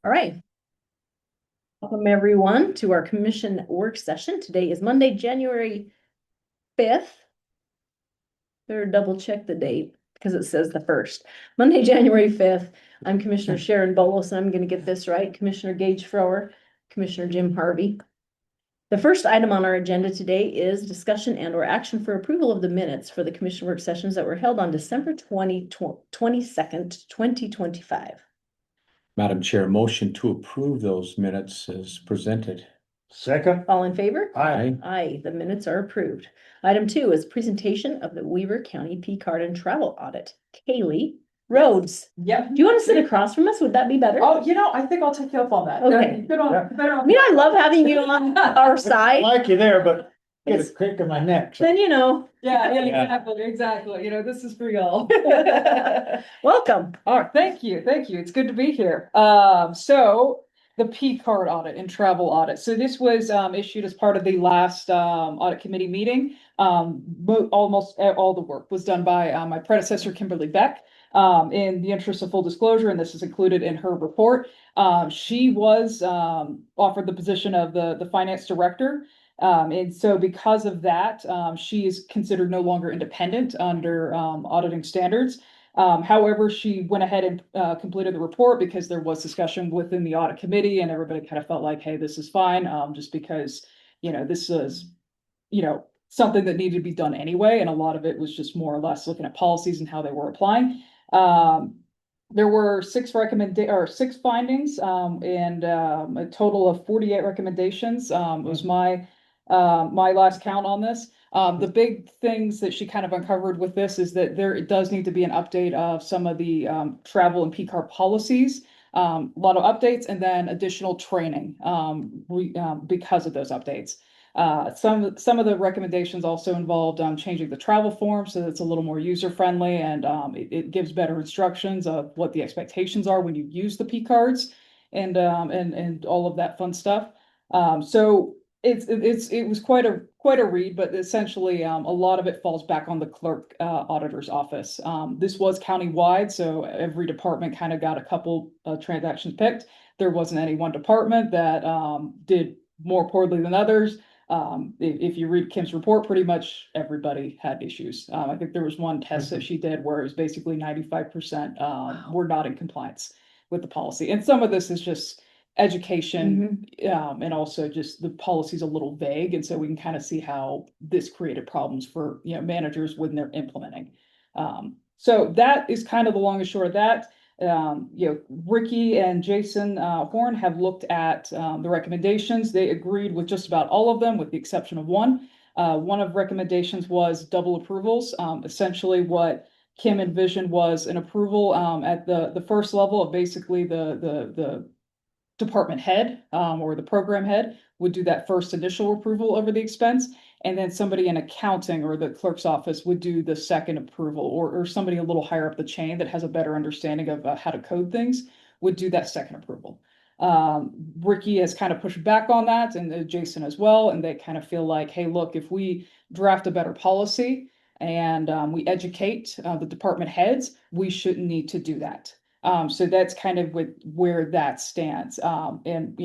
All right. Welcome everyone to our commission work session. Today is Monday, January 5th. Better double check the date because it says the 1st. Monday, January 5th. I'm Commissioner Sharon Bolos, and I'm going to get this right. Commissioner Gage Frower, Commissioner Jim Harvey. The first item on our agenda today is discussion and or action for approval of the minutes for the commission work sessions that were held on December 22nd, 2025. Madam Chair, motion to approve those minutes is presented. Second. All in favor? Aye. Aye, the minutes are approved. Item 2 is presentation of the Weaver County P-card and travel audit. Kaylee Rhodes. Yep. Do you want to sit across from us? Would that be better? Oh, I think I'll take you up on that. Okay. Good on, Yeah. better I on. mean, I love having you on our I side. like you there, but get a crick in my neck. Then you know. Yeah, Yeah. exactly. This is for y'all. Welcome. All right, thank you. It's good to be here. So the P card audit and travel audit. So this was issued as part of the last audit committee meeting. Almost all the work was done by my predecessor, Kimberly Beck. In the interest of full disclosure, and this is included in her report, she was offered the position of the finance director. And so because of that, she is considered no longer independent under auditing standards. However, she went ahead and completed the report because there was discussion within the audit committee and everybody kind of felt like, hey, this is fine, just because, this is, something that needed to be done anyway. And a lot of it was just more or less looking at policies and how they were applying. There were six findings, and a total of 48 recommendations. Was my last count on this. The big things that she kind of uncovered with this is that it does need to be an update of some of the travel and P-card policies, a lot of updates, and then additional training because of those updates. Some of the recommendations also involved changing the travel form so that it's a little more user friendly, and it gives better instructions of what the expectations are when you use the P cards and all of that fun stuff. So it was quite a read, but essentially a lot of it falls back on the clerk auditor's office. This was countywide, so every department kind of got a couple transactions picked. There wasn't any one department that did more poorly than others. If you read Kim's report, pretty much everybody had issues. I think there was one test that she did where it was basically 95% were not in compliance with the policy. And some of this is just education, and also just the policy's a little vague. And so we can kind of see how this created problems for, managers when they're implementing. So that is kind of the long and short of that. Ricky and Jason Horn have looked at the recommendations. They agreed with just about all of them, with the exception of one. One of recommendations was double approvals. Essentially, what Kim envisioned was an approval at the first level of basically the department head or the program head would do that first initial approval over the expense. And then somebody in accounting or the clerk's office would do the second approval, or somebody a little higher up the chain that has a better understanding of how to code things would do that second approval. Ricky has kind of pushed back on that, and Jason as well. And they kind of feel like, hey, look, if we draft a better policy and we educate the department heads, we shouldn't need to do that. So that's kind of where that stands. And,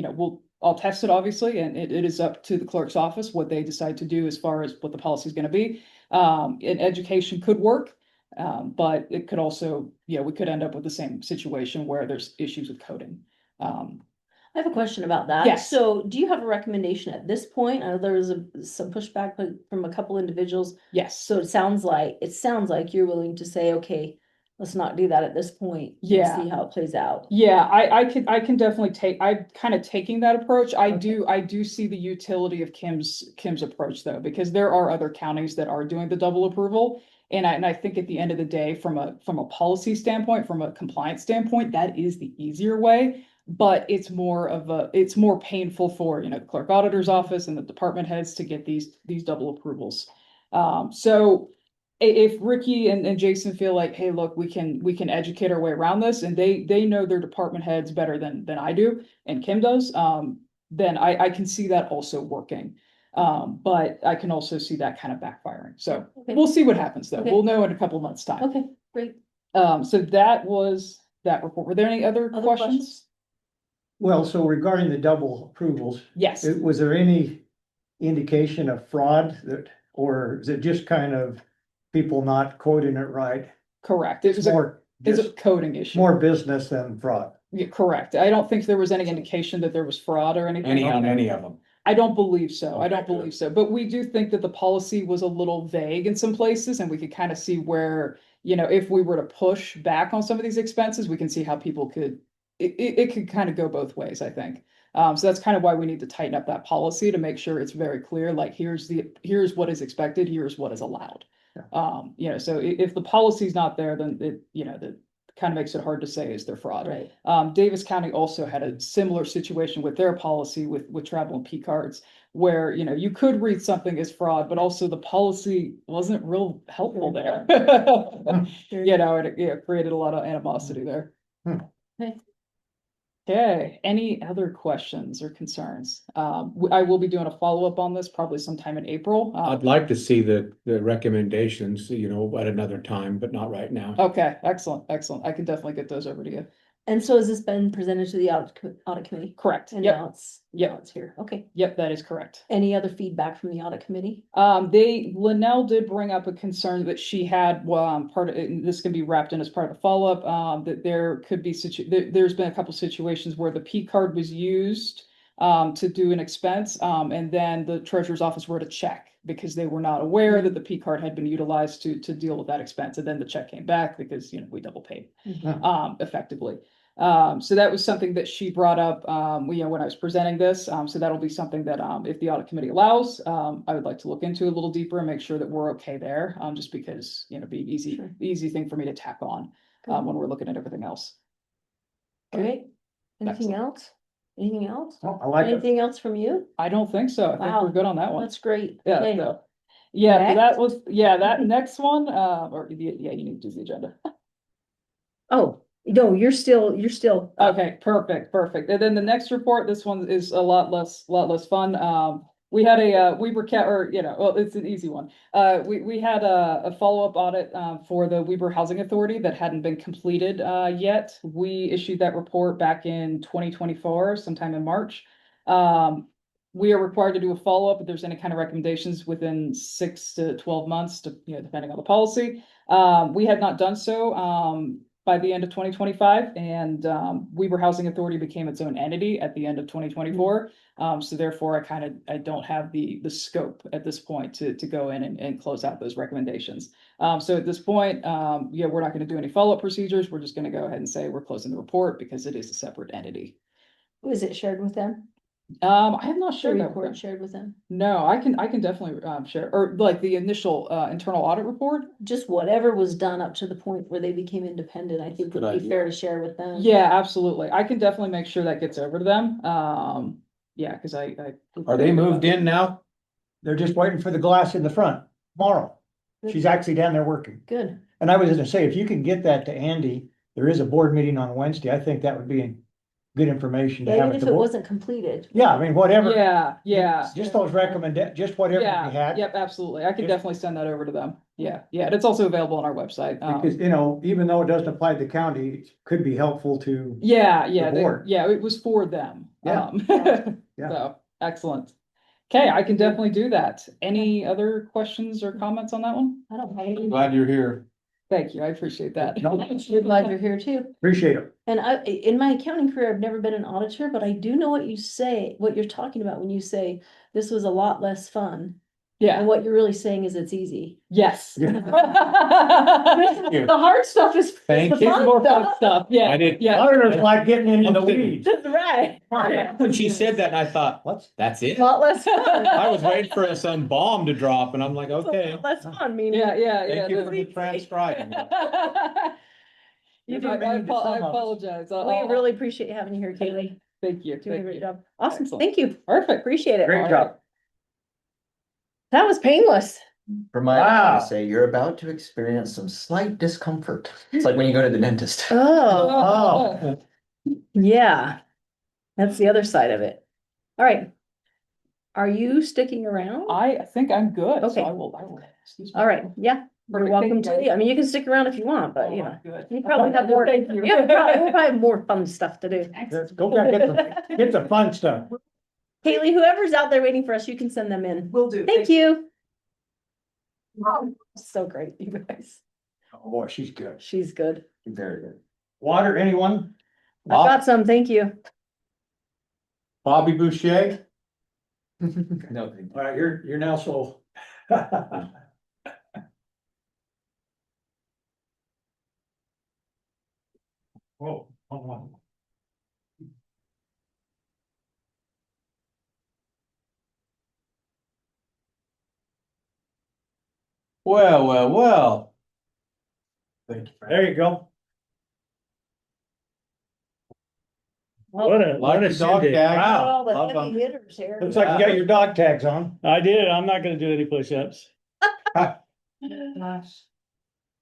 I'll test it, obviously, and it is up to the clerk's office what they decide to do as far as what the policy is going to be. And education could work, but it could also, we could end up with the same situation where there's issues with coding. I have a question about that. Yes. So do you have a recommendation at this point? I know there was some pushback from a couple individuals. Yes. So it sounds like you're willing to say, okay, let's not do that at this point. Yeah. And see how it plays out. Yeah, I can definitely I'm kind of taking that approach. I Okay. do see the utility of Kim's approach, though, because there are other counties that are doing the double approval. And I think at the end of the day, from a policy standpoint, from a compliance standpoint, that is the easier way. But it's more painful for, the clerk auditor's office and the department heads to get these double approvals. So if Ricky and Jason feel like, hey, look, we can educate our way around this, and they know their department heads better than I do, and Kim does, then I can see that also working. But I can also see that kind of backfiring. So Okay. we'll see what happens, though. Okay. We'll know in a couple of months' time. Okay, great. So that was that report. Were there any other questions? Well, so regarding the double approvals, Yes, was there any indication of fraud that, or is it just kind of people not quoting it right? correct. It It's was a, more, it's a just coding issue. more business than fraud. Yeah, correct. I don't think there was any indication that there was fraud or anything. Any on any of them. I don't believe so. I don't Okay, good. believe so. But we do think that the policy was a little vague in some places, and we could kind of see where, if we were to push back on some of these expenses, we can see how people could, it could kind of go both ways, I think. So that's kind of why we need to tighten up that policy to make sure it's very clear, like, here's what is expected, here's what is allowed. So if the policy's not there, then that kind of makes it hard to say is there fraud. Right. Davis County also had a similar situation with their policy with travel and P cards, where, you could read something as fraud, but also the policy wasn't real helpful there. Sure. And it created a lot of animosity there. Okay. Okay, any other questions or concerns? I will be doing a follow-up on this probably sometime in April. I'd like to see the recommendations, at another time, but not right now. Okay, excellent. I can definitely get those over to you. And so has this been presented to the audit committee? Correct. And Yep, now it's, Yep. now it's here. Okay. yep, that is correct. Any other feedback from the audit committee? Linnell did bring up a concern that she had, part of it, and this can be wrapped in as part of the follow-up, that there could be there's been a couple situations where the P card was used to do an expense, and then the treasurer's office wrote a check because they were not aware that the P card had been utilized to deal with that expense, and then the check came back because, we double paid, effectively. So that was something that she brought up, when I was presenting this. So that'll be something that, if the audit committee allows, I would like to look into a little deeper and make sure that we're okay there, just because, be an Sure. easy thing for me to tack on, Good. when we're looking at everything else. Great. Anything Excellent. else? Anything else? Oh, I like it. Anything else from you? I don't think so. I think Wow. we're good on that one. That's great. Yeah, Okay. so, yeah, so Next. that was, that next one, you need to do the agenda. Oh, no, you're still. Okay, perfect. And then the next report, this one is a lot less fun. We had it's an easy one. We had a follow-up audit, for the Weber Housing Authority that hadn't been completed, yet. We issued that report back in 2024, sometime in March. We are required to do a follow-up if there's any kind of recommendations within 6 to 12 months, depending on the policy. We had not done so, by the end of 2025, and Weber Housing Authority became its own entity at the end of 2024. So therefore, I don't have the scope at this point to go in and close out those recommendations. So at this point, we're not going to do any follow-up procedures. We're just going to go ahead and say we're closing the report because it is a separate entity. Was it shared with them? I have not The shared that with report them. shared with them? No, I can definitely share, or like the initial internal audit report. Just whatever was done up to the point where they became independent, I think Good would be idea. fair to share with them. Yeah, absolutely. I can definitely make sure that gets over to them. Yeah, because I. Are they moved in now? They're just waiting for the glass in the front tomorrow. She's actually down there working. Good. And I was gonna say, if you can get that to Andy, there is a board meeting on Wednesday. I think that would be good information to Yeah, have even at if the it board. wasn't completed. Yeah, I mean, whatever. Yeah. Just those just whatever Yeah, we had. yep, absolutely. I can Just- definitely send that over to them. Yeah, and it's also available on our website. Because, even though it doesn't apply to the county, it could be helpful to, Yeah, the board. it was for them. Yeah. Yeah. So, excellent. Okay, I can definitely do that. Any other questions or comments on that one? I don't have any. Glad you're here. Thank you, I appreciate that. No. We're glad you're here too. appreciate it. And in my accounting career, I've never been an auditor, but I do know what you're talking about when you say this was a lot less fun. Yeah, And what you're really saying is it's easy. yes. you. The hard stuff is Thank the you. fun More fun stuff. stuff, yeah. I did- Yeah. Auditors like getting into the I'm sitting- weeds. That's right. When she said that, I thought, What's, that's it? A lot less fun. I was waiting for some bomb to drop and I'm like, It's a okay. lot less fun, meaning. Yeah. Thank you no. for the transcribing. You You're do, not meaning to sum I up. apologize. We really appreciate having you here, Kaylee. Thank you. Doing a Thank great you. job. Awesome. Excellent. Thank you. Perfect. Appreciate it. Great All job. right. That was painless. For my, Wow. I say you're about to experience some slight discomfort. It's like when you go to the dentist. Oh, yeah. That's the other side of it. All right. Are you sticking around? I think I'm good. So Okay. I will, excuse me. All right, yeah, You're Perfect. welcome Thank you, to. guys. I mean, you can stick around if you want, but Oh, you know, good. you probably have more, Thank you. you probably have more fun stuff to do. Let's go back, get the fun stuff. Haley, whoever's out there waiting for us, you can send them in. Will do. Thank you. So great, you guys. Oh, boy, she's good. She's good. Very good. Water, anyone? I've got some, thank you. Bobby Boucher? No, All right, you're now so. Whoa, hold on. Well. There you go. Well, Like the dog tag. all the Love heavy 'em. hitters here. Looks like you got your dog tags on. I did. I'm not gonna do any push-ups. Gosh.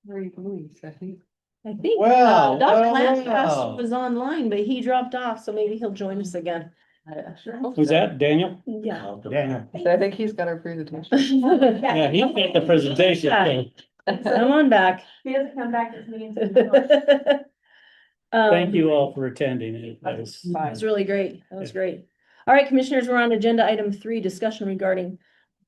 Where are you going, Stephanie? I think, Well, Dr. well, Lancaster well. was online, but he dropped off, so maybe he'll join us again. I sure hope Who's so. that, Daniel? Yeah. Daniel. I think he's got our presentation. Yeah, he did the presentation thing. Come on back. He doesn't come back to meetings. Thank you all for attending. It was- That was really great. That was great. All right, commissioners, we're on agenda item 3, discussion regarding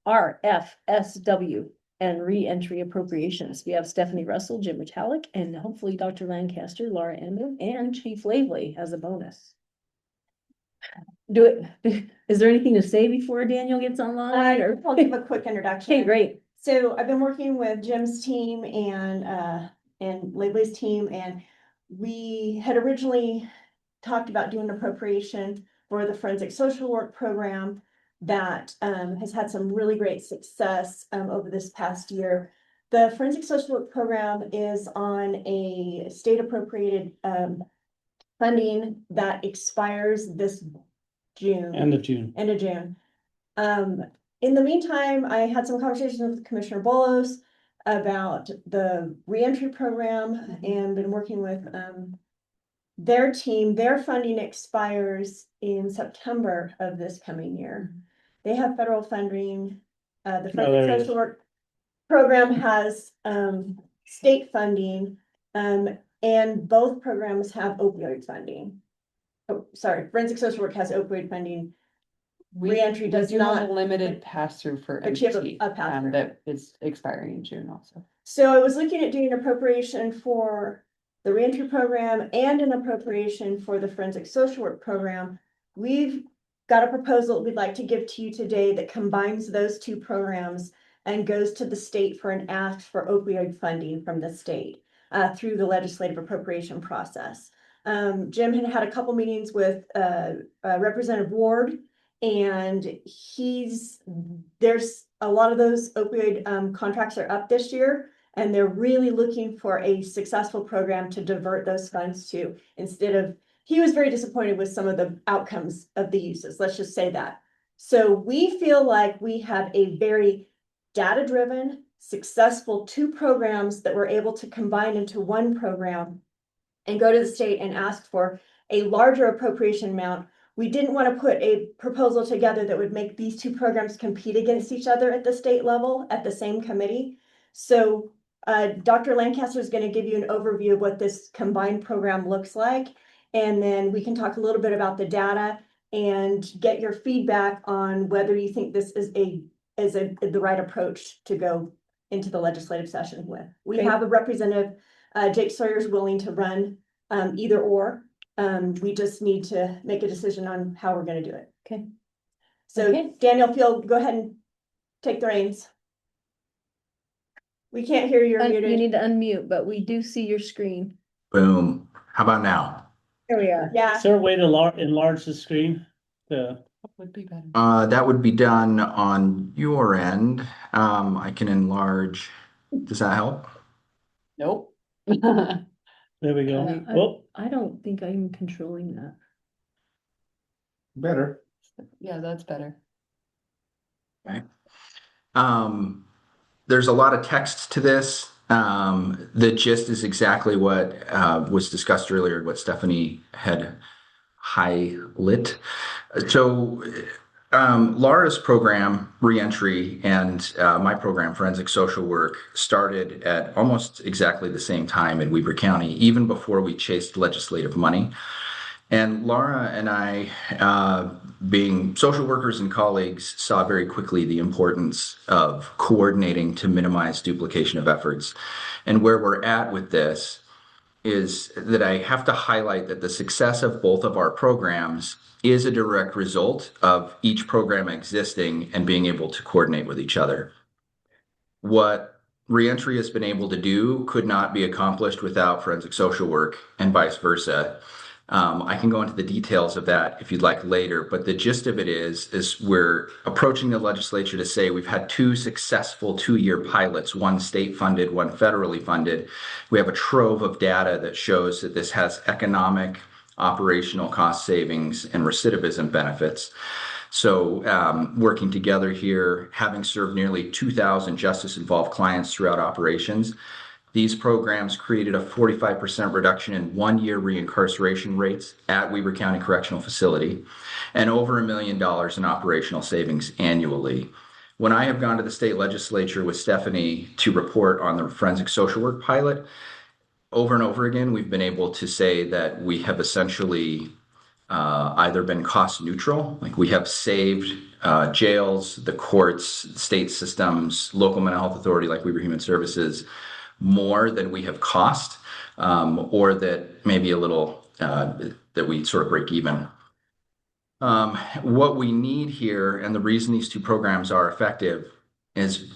RFSW and reentry appropriations. We have Stephanie Russell, Jim Metallic, and hopefully Dr. Lancaster, Laura Endo, and Chief Lavely as a bonus. Is there anything to say before Daniel gets online or? I'll give a quick introduction. Okay, great. So I've been working with Jim's team and Lavely's team, and we had originally talked about doing an appropriation for the forensic social work program that has had some really great success over this past year. The forensic social work program is on a state appropriated funding that expires this June. End of June. End of June. In the meantime, I had some conversations with Commissioner Bolos about the reentry program and been working with their team. Their funding expires in September of this coming year. They have federal funding. The there forensic it is. social work program has state funding, and both programs have opioid funding. Oh, sorry, forensic social work has opioid funding. Reentry does do have not. a limited pass-through for But you have MT, a pass-through. that is expiring in June also. So I was looking at doing an appropriation for the reentry program and an appropriation for the forensic social work program. We've got a proposal we'd like to give to you today that combines those two programs and goes to the state for an ask for opioid funding from the state through the legislative appropriation process. Jim had a couple meetings with Representative Ward, and there's a lot of those opioid contracts are up this year, and they're really looking for a successful program to divert those funds to, instead of, he was very disappointed with some of the outcomes of the uses, let's just say that. So we feel like we have a very data-driven, successful 2 programs that we're able to combine into one program and go to the state and ask for a larger appropriation amount. We didn't want to put a proposal together that would make these 2 programs compete against each other at the state level at the same committee. So Dr. Lancaster is going to give you an overview of what this combined program looks like. And then we can talk a little bit about the data and get your feedback on whether you think this is the right approach to go into the legislative session with. We Okay. have a representative, Jake Sawyer's willing to run either or. We just need to make a decision on how we're gonna do it. Okay. So Okay. Daniel Field, go ahead and take the reins. We can't hear you, you're You muted. need to unmute, but we do see your screen. Boom. How about now? There we are. Yeah, Is there a way to enlarge the screen? The, Would be better. That would be done on your end. I can enlarge. Does that help? Nope. there we go. Uh, Whoop. I don't think I'm controlling that. Better. Yeah, that's better. There's a lot of text to this. The gist is exactly what was discussed earlier, what Stephanie had highlighted. So Laura's program, Reentry, and my program, Forensic Social Work, started at almost exactly the same time in Weber County, even before we chased legislative money. And Laura and I, being social workers and colleagues, saw very quickly the importance of coordinating to minimize duplication of efforts. And where we're at with this is that I have to highlight that the success of both of our programs is a direct result of each program existing and being able to coordinate with each other. What Reentry has been able to do could not be accomplished without forensic social work and vice versa. I can go into the details of that if you'd like later, but the gist of it is we're approaching the legislature to say we've had 2 successful 2-year pilots, one state funded, one federally funded. We have a trove of data that shows that this has economic, operational cost savings, and recidivism benefits. So working together here, having served nearly 2,000 justice-involved clients throughout operations, these programs created a 45% reduction in 1-year reincarceration rates at Weber County Correctional Facility and over $1 million in operational savings annually. When I have gone to the state legislature with Stephanie to report on the forensic social work pilot, over and over again, we've been able to say that we have essentially either been cost neutral, like we have saved jails, the courts, state systems, local mental health authority like Weber Human Services, more than we have cost, or that maybe a little that we sort of break even. What we need here, and the reason these 2 programs are effective, is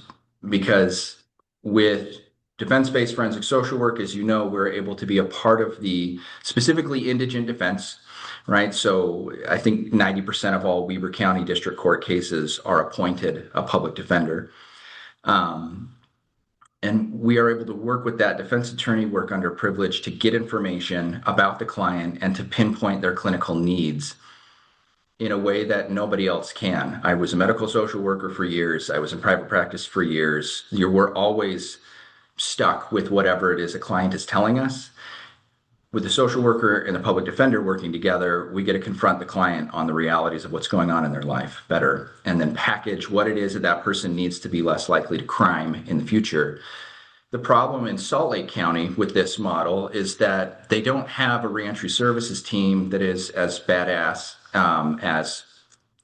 because with defense-based forensic social work, as you know, we're able to be a part of the specifically indigent defense, right? So I think 90% of all Weber County District Court cases are appointed a public defender. And we are able to work with that defense attorney, work under privilege to get information about the client and to pinpoint their clinical needs in a way that nobody else can. I was a medical social worker for years. I was in private practice for years. We're always stuck with whatever it is a client is telling us. With the social worker and the public defender working together, we get to confront the client on the realities of what's going on in their life better, and then package what it is that that person needs to be less likely to crime in the future. The problem in Salt Lake County with this model is that they don't have a reentry services team that is as badass as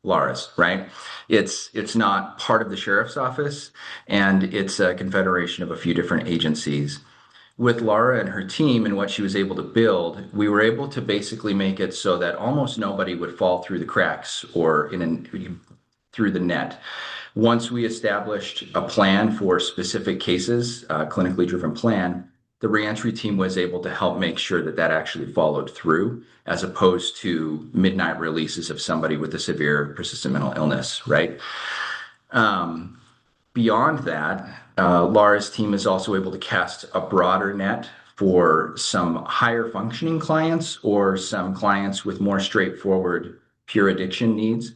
Laura's, right? It's not part of the sheriff's office, and it's a confederation of a few different agencies. With Laura and her team and what she was able to build, we were able to basically make it so that almost nobody would fall through the cracks or through the net. Once we established a plan for specific cases, a clinically driven plan, the reentry team was able to help make sure that that actually followed through, as opposed to midnight releases of somebody with a severe persistent mental illness, right? Beyond that, Laura's team is also able to cast a broader net for some higher functioning clients or some clients with more straightforward pure addiction needs.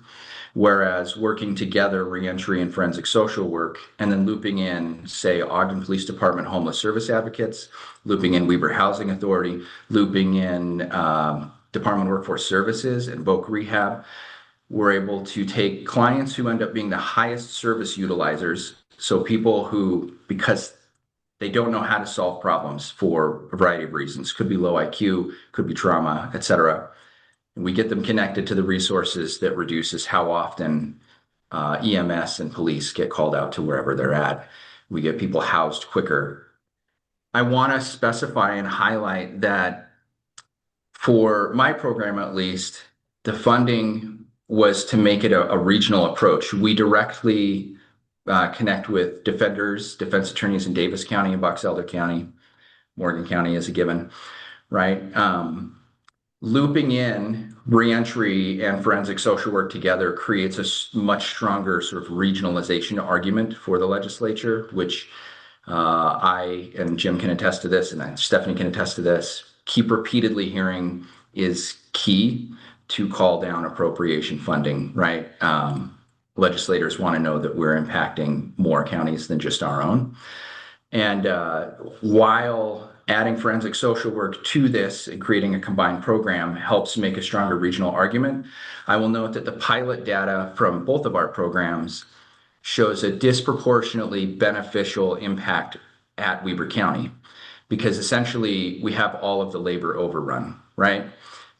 Whereas working together, reentry and forensic social work, and then looping in, say, Ogden Police Department homeless service advocates, looping in Weber Housing Authority, looping in Department of Workforce Services and Voc Rehab, we're able to take clients who end up being the highest service utilizers. So people who, because they don't know how to solve problems for a variety of reasons, could be low IQ, could be trauma, etc. We get them connected to the resources that reduces how often EMS and police get called out to wherever they're at. We get people housed quicker. I want to specify and highlight that for my program, at least, the funding was to make it a regional approach. We directly connect with defenders, defense attorneys in Davis County and Box Elder County. Morgan County is a given, right? Looping in reentry and forensic social work together creates a much stronger sort of regionalization argument for the legislature, which I and Jim can attest to this, and Stephanie can attest to this, keep repeatedly hearing is key to call down appropriation funding, right? Legislators want to know that we're impacting more counties than just our own. And while Adding forensic social work to this and creating a combined program helps make a stronger regional argument. I will note that the pilot data from both of our programs shows a disproportionately beneficial impact at Weber County, because essentially we have all of the labor overrun, right?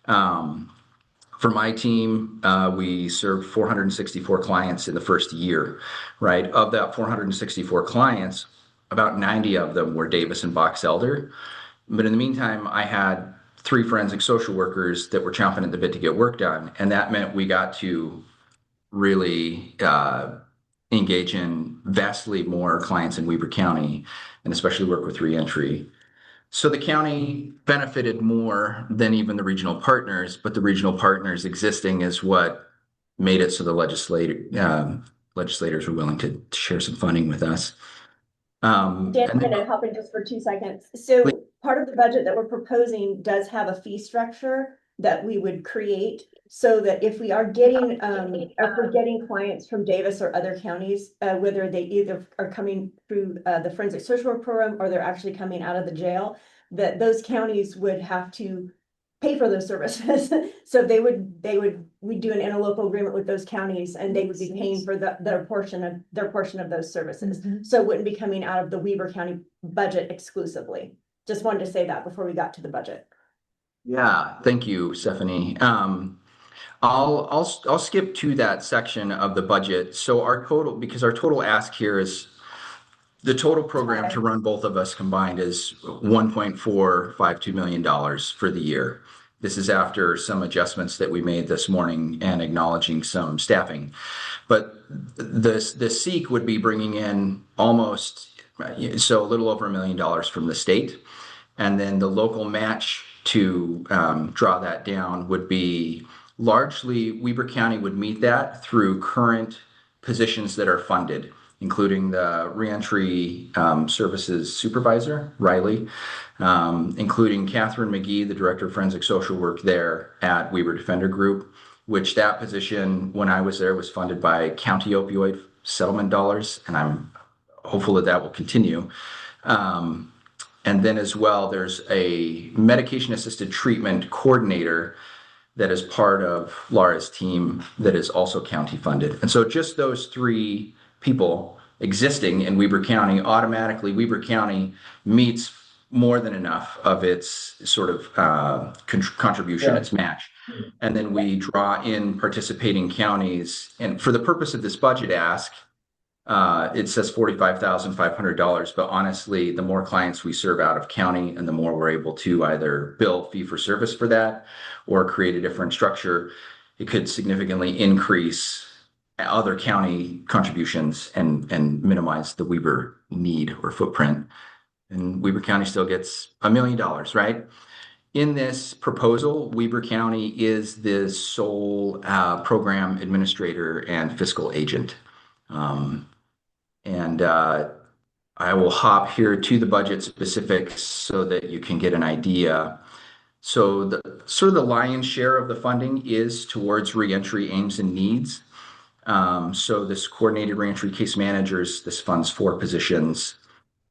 For my team, we served 464 clients in the first year, right? Of that 464 clients, about 90 of them were Davis and Box Elder. But in the meantime, I had 3 forensic social workers that were chomping at the bit to get work done. And that meant we got to really engage in vastly more clients in Weber County, and especially work with reentry. So the county benefited more than even the regional partners, but the regional partners existing is what made it so the legislators were willing to share some funding with us. Dan, I'm gonna hop in just for 2 seconds. So part of the budget that we're proposing does have a fee structure that we would create, so that if we are getting, if we're getting clients from Davis or other counties, whether they either are coming through the forensic social work program or they're actually coming out of the jail, that those counties would have to pay for those services. So we'd do an interlocal agreement with those counties, and they would be paying for their portion of those services. So it wouldn't be coming out of the Weber County budget exclusively. Just wanted to say that before we got to the budget. Yeah, thank you, Stephanie. I'll skip to that section of the budget. So because our total ask here is the total program to run both of us combined is $1.452 million for the year. This is after some adjustments that we made this morning and acknowledging some staffing. But the SEEK would be bringing in almost, so a little over $1 million from the state. And then the local match to draw that down would be largely Weber County would meet that through current positions that are funded, including the reentry services supervisor, Riley, including Catherine McGee, the director of forensic social work there at Weber Defender Group, which that position, when I was there, was funded by county opioid settlement dollars, and I'm hopeful that that will continue. And then as well, there's a medication-assisted treatment coordinator that is part of Laura's team that is also county funded. And so just those 3 people existing in Weber County, automatically Weber County meets more than enough of its sort of contribution, its match. And then we draw in participating counties. And for the purpose of this budget ask, it says $45,500, but honestly, the more clients we serve out of county and the more we're able to either bill fee for service for that or create a different structure, it could significantly increase other county contributions and minimize the Weber need or footprint. And Weber County still gets $1 million, right? In this proposal, Weber County is the sole program administrator and fiscal agent. I will hop here to the budget specifics so that you can get an idea. So the lion's share of the funding is towards reentry aims and needs. So this coordinated reentry case managers, this funds 4 positions.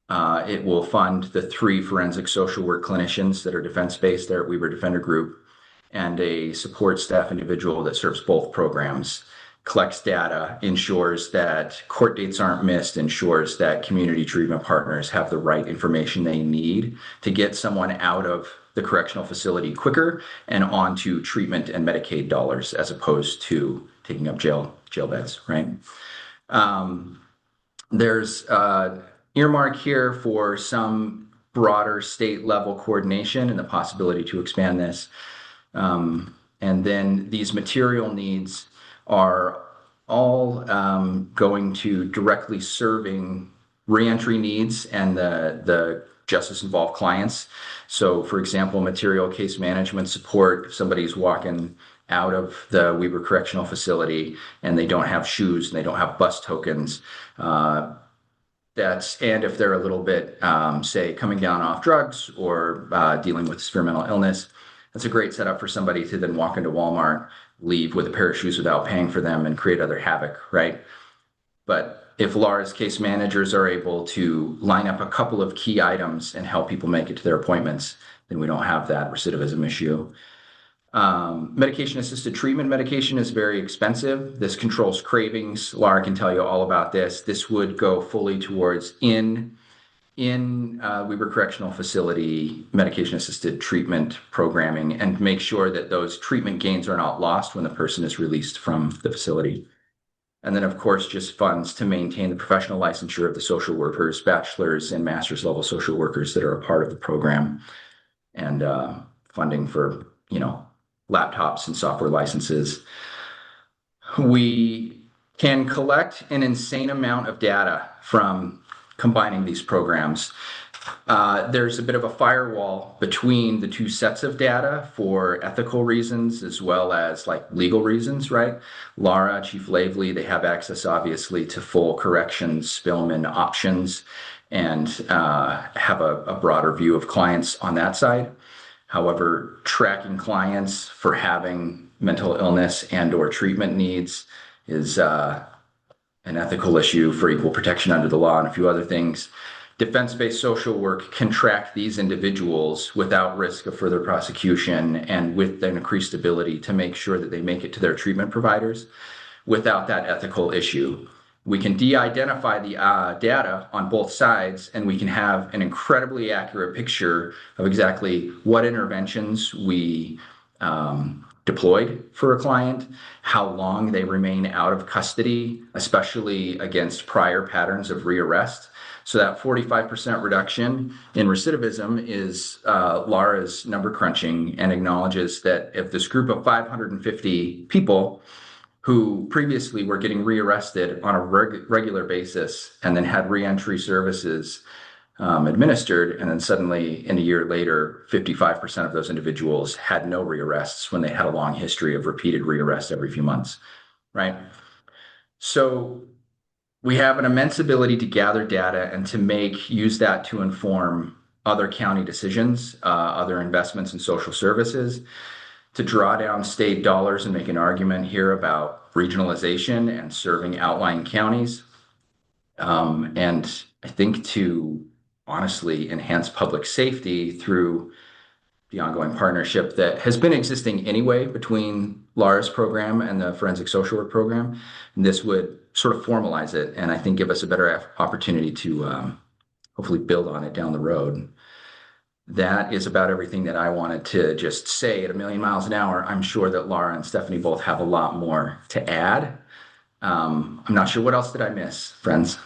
It will fund the 3 forensic social work clinicians that are defense-based there at Weber Defender Group, and a support staff individual that serves both programs, collects data, ensures that court dates aren't missed, ensures that community treatment partners have the right information they need to get someone out of the correctional facility quicker and onto treatment and Medicaid dollars, as opposed to taking up jail beds, right? There's earmark here for some broader state level coordination and the possibility to expand this. And then these material needs are all going to directly serving reentry needs and the justice involved clients. So for example, material case management support, if somebody's walking out of the Weber Correctional Facility and they don't have shoes and they don't have bus tokens, and if they're a little bit, say, coming down off drugs or dealing with severe mental illness, that's a great setup for somebody to then walk into Walmart, leave with a pair of shoes without paying for them, and create other havoc, right? But if Laura's case managers are able to line up a couple of key items and help people make it to their appointments, then we don't have that recidivism issue. Medication-assisted treatment medication is very expensive. This controls cravings. Laura can tell you all about this. This would go fully towards in Weber Correctional Facility medication-assisted treatment programming and make sure that those treatment gains are not lost when the person is released from the facility. And then, of course, just funds to maintain the professional licensure of the social workers, bachelor's and master's level social workers that are a part of the program, and funding for, laptops and software licenses. We can collect an insane amount of data from combining these programs. There's a bit of a firewall between the two sets of data for ethical reasons as well as legal reasons, right? Laura, Chief Lavely, they have access obviously to full corrections, Spillman options, and have a broader view of clients on that side. However, tracking clients for having mental illness and or treatment needs is an ethical issue for equal protection under the law and a few other things. Defense-based social work can track these individuals without risk of further prosecution and with an increased ability to make sure that they make it to their treatment providers without that ethical issue. We can de-identify the data on both sides, and we can have an incredibly accurate picture of exactly what interventions we deployed for a client, how long they remain out of custody, especially against prior patterns of rearrest. So that 45% reduction in recidivism is Laura's number crunching, and acknowledges that if this group of 550 people who previously were getting rearrested on a regular basis and then had reentry services administered, and then suddenly in a year later, 55% of those individuals had no rearrests when they had a long history of repeated rearrests every few months, right? So we have an immense ability to gather data and to use that to inform other county decisions, other investments in social services, to draw down state dollars and make an argument here about regionalization and serving outlying counties. And I think to honestly enhance public safety through the ongoing partnership that has been existing anyway between Laura's program and the forensic social work program. And this would sort of formalize it, and I think give us a better opportunity to hopefully build on it down the road. That is about everything that I wanted to just say at 1,000,000 miles an hour. I'm sure that Laura and Stephanie both have a lot more to add. I'm not sure what else did I miss, friends.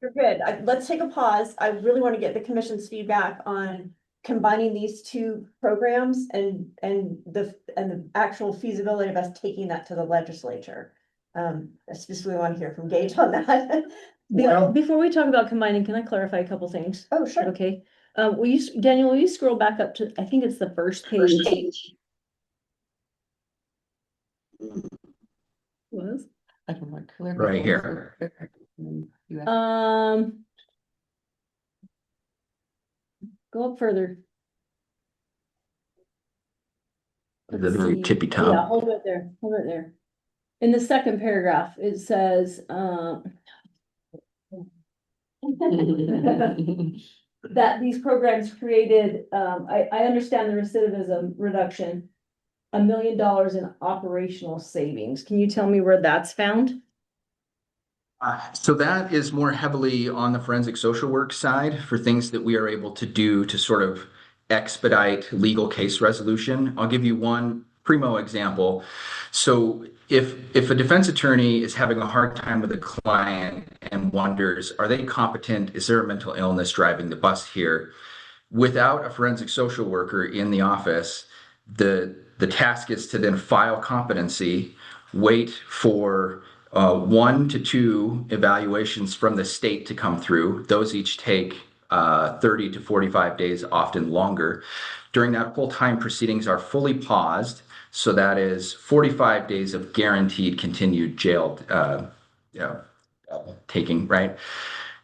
You're good. Let's take a pause. I really want to get the commission's feedback on combining these two programs and the actual feasibility of us taking that to the legislature. I specifically want to hear from Gage on that. Well- Before we talk about combining, can I clarify a couple things? Oh, sure. Okay, Daniel, will you scroll back up to, I think it's the first page. Was? I can look clear. Right here. Go up further. The Let's very see. tippy Yeah, top. hold it there, hold it there. In the second paragraph, it says, that these programs created, I understand the recidivism reduction, $1 million in operational savings. Can you tell me where that's found? So that is more heavily on the forensic social work side for things that we are able to do to sort of expedite legal case resolution. I'll give you one primo example. So if a defense attorney is having a hard time with a client and wonders, are they competent? Is there a mental illness driving the bus here? Without a forensic social worker in the office, the task is to then file competency, wait for 1 to 2 evaluations from the state to come through. Those each take 30 to 45 days, often longer. During that whole time, proceedings are fully paused. So that is 45 days of guaranteed continued jail taking, right?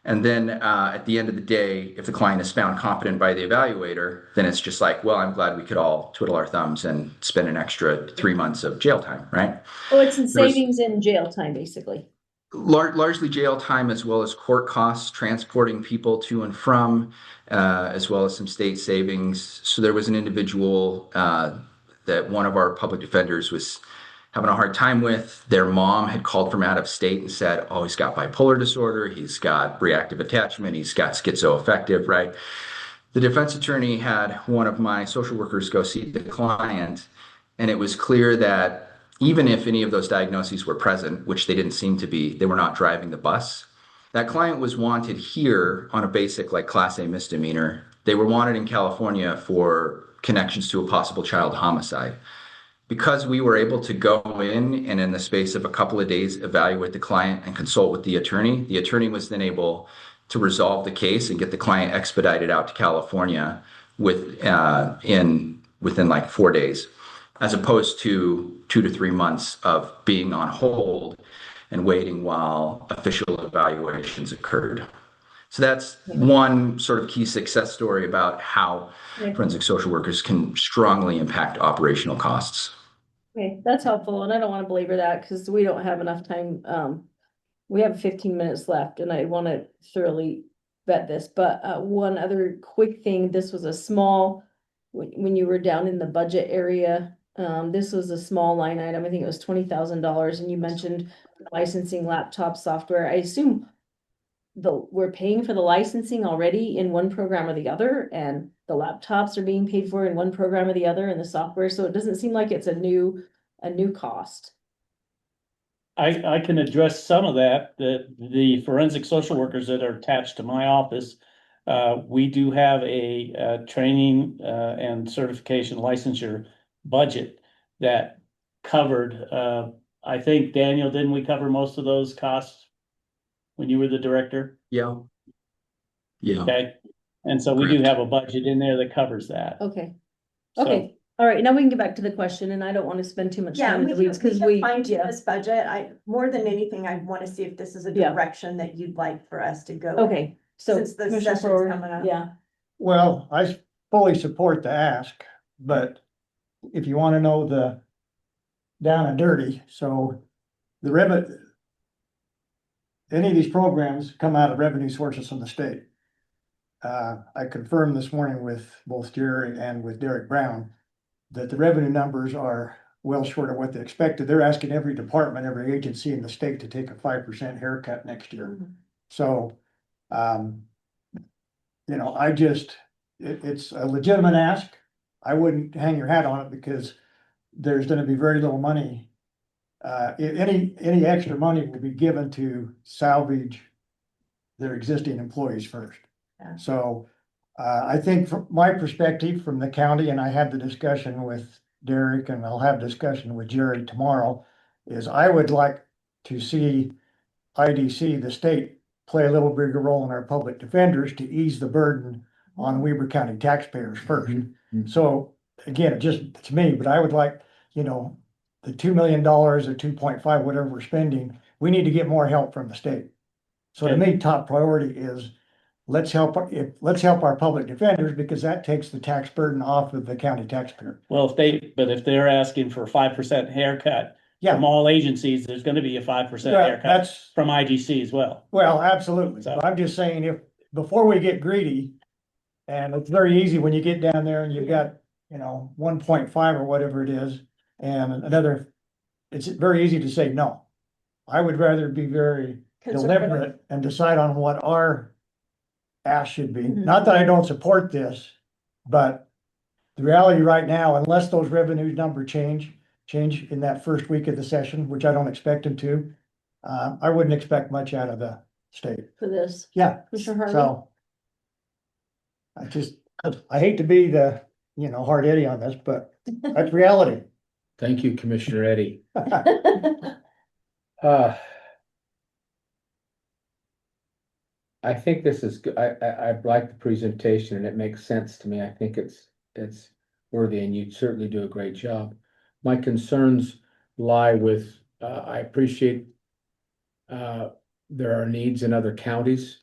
And then at the end of the day, if the client is found competent by the evaluator, then it's just like, well, I'm glad we could all twiddle our thumbs and spend an extra 3 months of jail time, right? Oh, it's in savings in jail time, basically. Largely jail time as well as court costs, transporting people to and from, as well as some state savings. So there was an individual that one of our public defenders was having a hard time with. Their mom had called from out of state and said, oh, he's got bipolar disorder, he's got reactive attachment, he's got schizoaffective, right? The defense attorney had one of my social workers go see the client, and it was clear that even if any of those diagnoses were present, which they didn't seem to be, they were not driving the bus. That client was wanted here on a basic like Class A misdemeanor. They were wanted in California for connections to a possible child homicide. Because we were able to go in and in the space of a couple of days evaluate the client and consult with the attorney was then able to resolve the case and get the client expedited out to California within like 4 days, as opposed to 2 to 3 months of being on hold and waiting while official evaluations occurred. So that's one sort of key success story about how forensic social workers can strongly impact operational costs. Okay, that's helpful, and I don't want to belabor that because we don't have enough time. We have 15 minutes left and I want to thoroughly vet this, but one other quick thing, this was a small, when you were down in the budget area, this was a small line item. I think it was $20,000, and you mentioned licensing laptop software. I assume we're paying for the licensing already in one program or the other, and the laptops are being paid for in one program or the other, and the software, so it doesn't seem like it's a new cost. I can address some of that, the forensic social workers that are attached to my office. We do have a training and certification licensure budget that covered, I think, Daniel, didn't we cover most of those costs when you were the director? Yeah. Yeah. Okay, and so we do have a budget in there that covers that. Okay. So- Okay, all right, now we can get back to the question, and I don't want to spend too much Yeah, time in we the can, weeds, because we can fine tune yeah. this budget. More than anything, I want to see if this is a Yeah. direction that you'd like for us to go. Okay, so. Since the Commissioner session's Ford, coming up. Yeah, Well, I fully support the ask, but if you want to know the down and dirty, so the revenue, any of these programs come out of revenue sources from the state. I confirmed this morning with both Jerry and with Derek Brown that the revenue numbers are well short of what they expected. They're asking every department, every agency in the state to take a 5% haircut next year. So, you know, it's a legitimate ask. I wouldn't hang your hat on it because there's gonna be very little money. Any extra money will be given to salvage their existing employees first. Yeah. So, I think from my perspective from the county, and I had the discussion with Derek and I'll have discussion with Jerry tomorrow, is I would like to see IDC, the state, play a little bigger role in our public defenders to ease the burden on Weber County taxpayers first. So again, it's me, but I would like, you know, the $2 million or 2.5, whatever we're spending, we need to get more help from the state. So to me, top priority is let's help our public defenders, because that takes the tax burden off of the county taxpayer. Well, if they're asking for a 5% haircut from all agencies, there's gonna be a 5% haircut from IGC as well. Well, absolutely. So- I'm just saying before we get greedy, and it's very easy when you get down there and you've got, 1.5 or whatever it is, and it's very easy to say no. I would rather be very deliberate and decide on what our ask should be. Not that I don't support this, but the reality right now, unless those revenue number change in that first week of the session, which I don't expect them to, I wouldn't expect much out of the state. for this. Yeah, Commissioner Harvey? so I hate to be the, hard Eddie on this, but that's reality. Thank you, Commissioner Eddie. I think this is, I like the presentation and it makes sense to me. I think it's worthy and you certainly do a great job. My concerns lie with, I appreciate there are needs in other counties,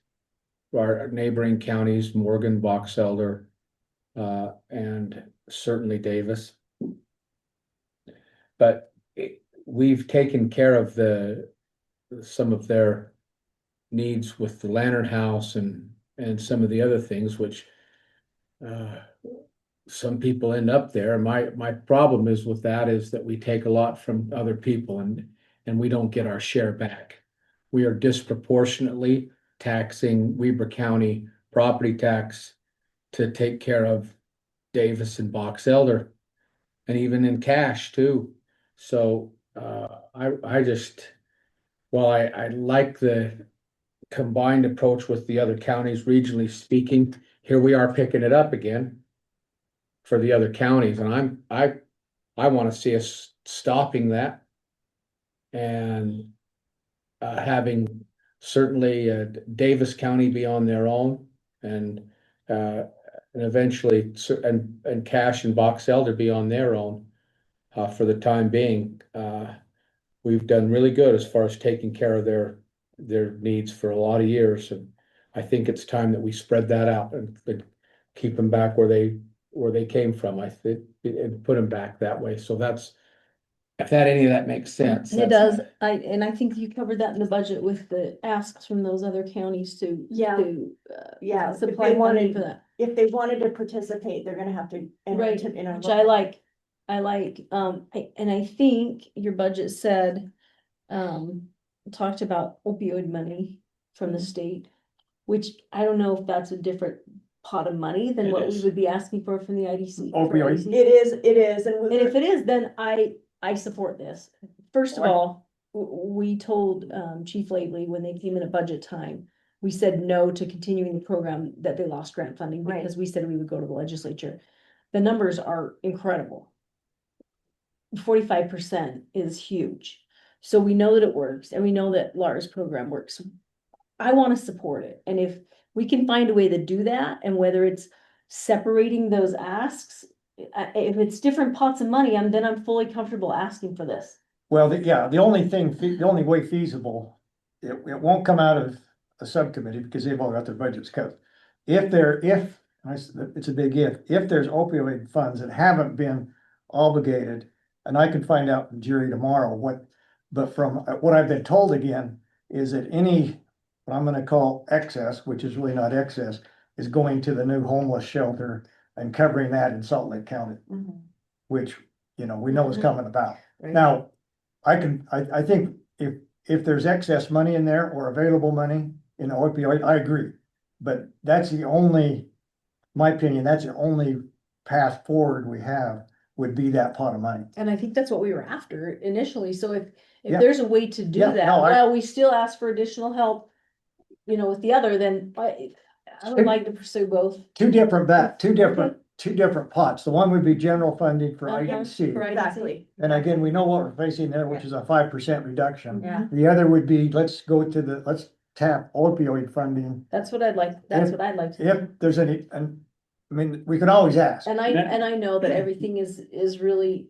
our neighboring counties, Morgan, Box Elder, and certainly Davis. But we've taken care of the some of their needs with the Lantern House and some of the other things, which some people end up there. My problem is with that is that we take a lot from other people and we don't get our share back. We are disproportionately taxing Weber County property tax to take care of Davis and Box Elder, and even in cash too. So I just, while I like the combined approach with the other counties regionally speaking, here we are picking it up again for the other counties, and I want to see us stopping that and having certainly Davis County be on their own, and eventually and Cache and Box Elder be on their own for the time being. We've done really good as far as taking care of their needs for a lot of years, and I think it's time that we spread that out and keep them back where they came from. I think and put them back that way. So that's, if any of that makes sense. It does. I think you covered that in the budget with the asks from those other counties to. Yeah. Yeah, if Supply they funding wanted, for that. if they wanted to participate, they're gonna have to. enter Right, into- in our which I like, and I think your budget said, talked about opioid money from the state, which I don't know if that's a different pot of money than It what we is. would be asking for from the IDC. for Opioid. IDC. It is, and. And if it is, then I support this. First of all, we told, Chief Lately, when they came in at budget time, we said no to continuing the program that they lost grant funding, Right. because we said we would go to the legislature. The numbers are incredible. 45% is huge. So we know that it works, and we know that Lara's program works. I want to support it, and if we can find a way to do that, and whether it's separating those asks, if it's different pots of money, then I'm fully comfortable asking for this. Well, the only way feasible, it won't come out of a subcommittee because they've all got their budgets cut. It's a big if there's opioid funds that haven't been obligated, and I can find out from Jerry tomorrow but from what I've been told again, is that any, what I'm gonna call excess, which is really not excess, is going to the new homeless shelter and covering that in Salt Lake County, which, we know is coming about. Right? Now, I think if there's excess money in there or available money in opioid, I agree. But that's my opinion, that's the only path forward we have, would be that pot of money. And I think that's what we were after initially, so if Yeah. there's a way to do Yeah, that, no, while we still ask for additional help, with the other, then I would like to pursue both. Two different pots. The one would be general funding for IDC. For IDC. Exactly. And again, we know what we're facing there, which is a 5% reduction. Yeah. The other would be, let's tap opioid funding. That's what I'd like, that's what I'd like to do. If there's any, and I mean, we can always ask. And I know that everything is really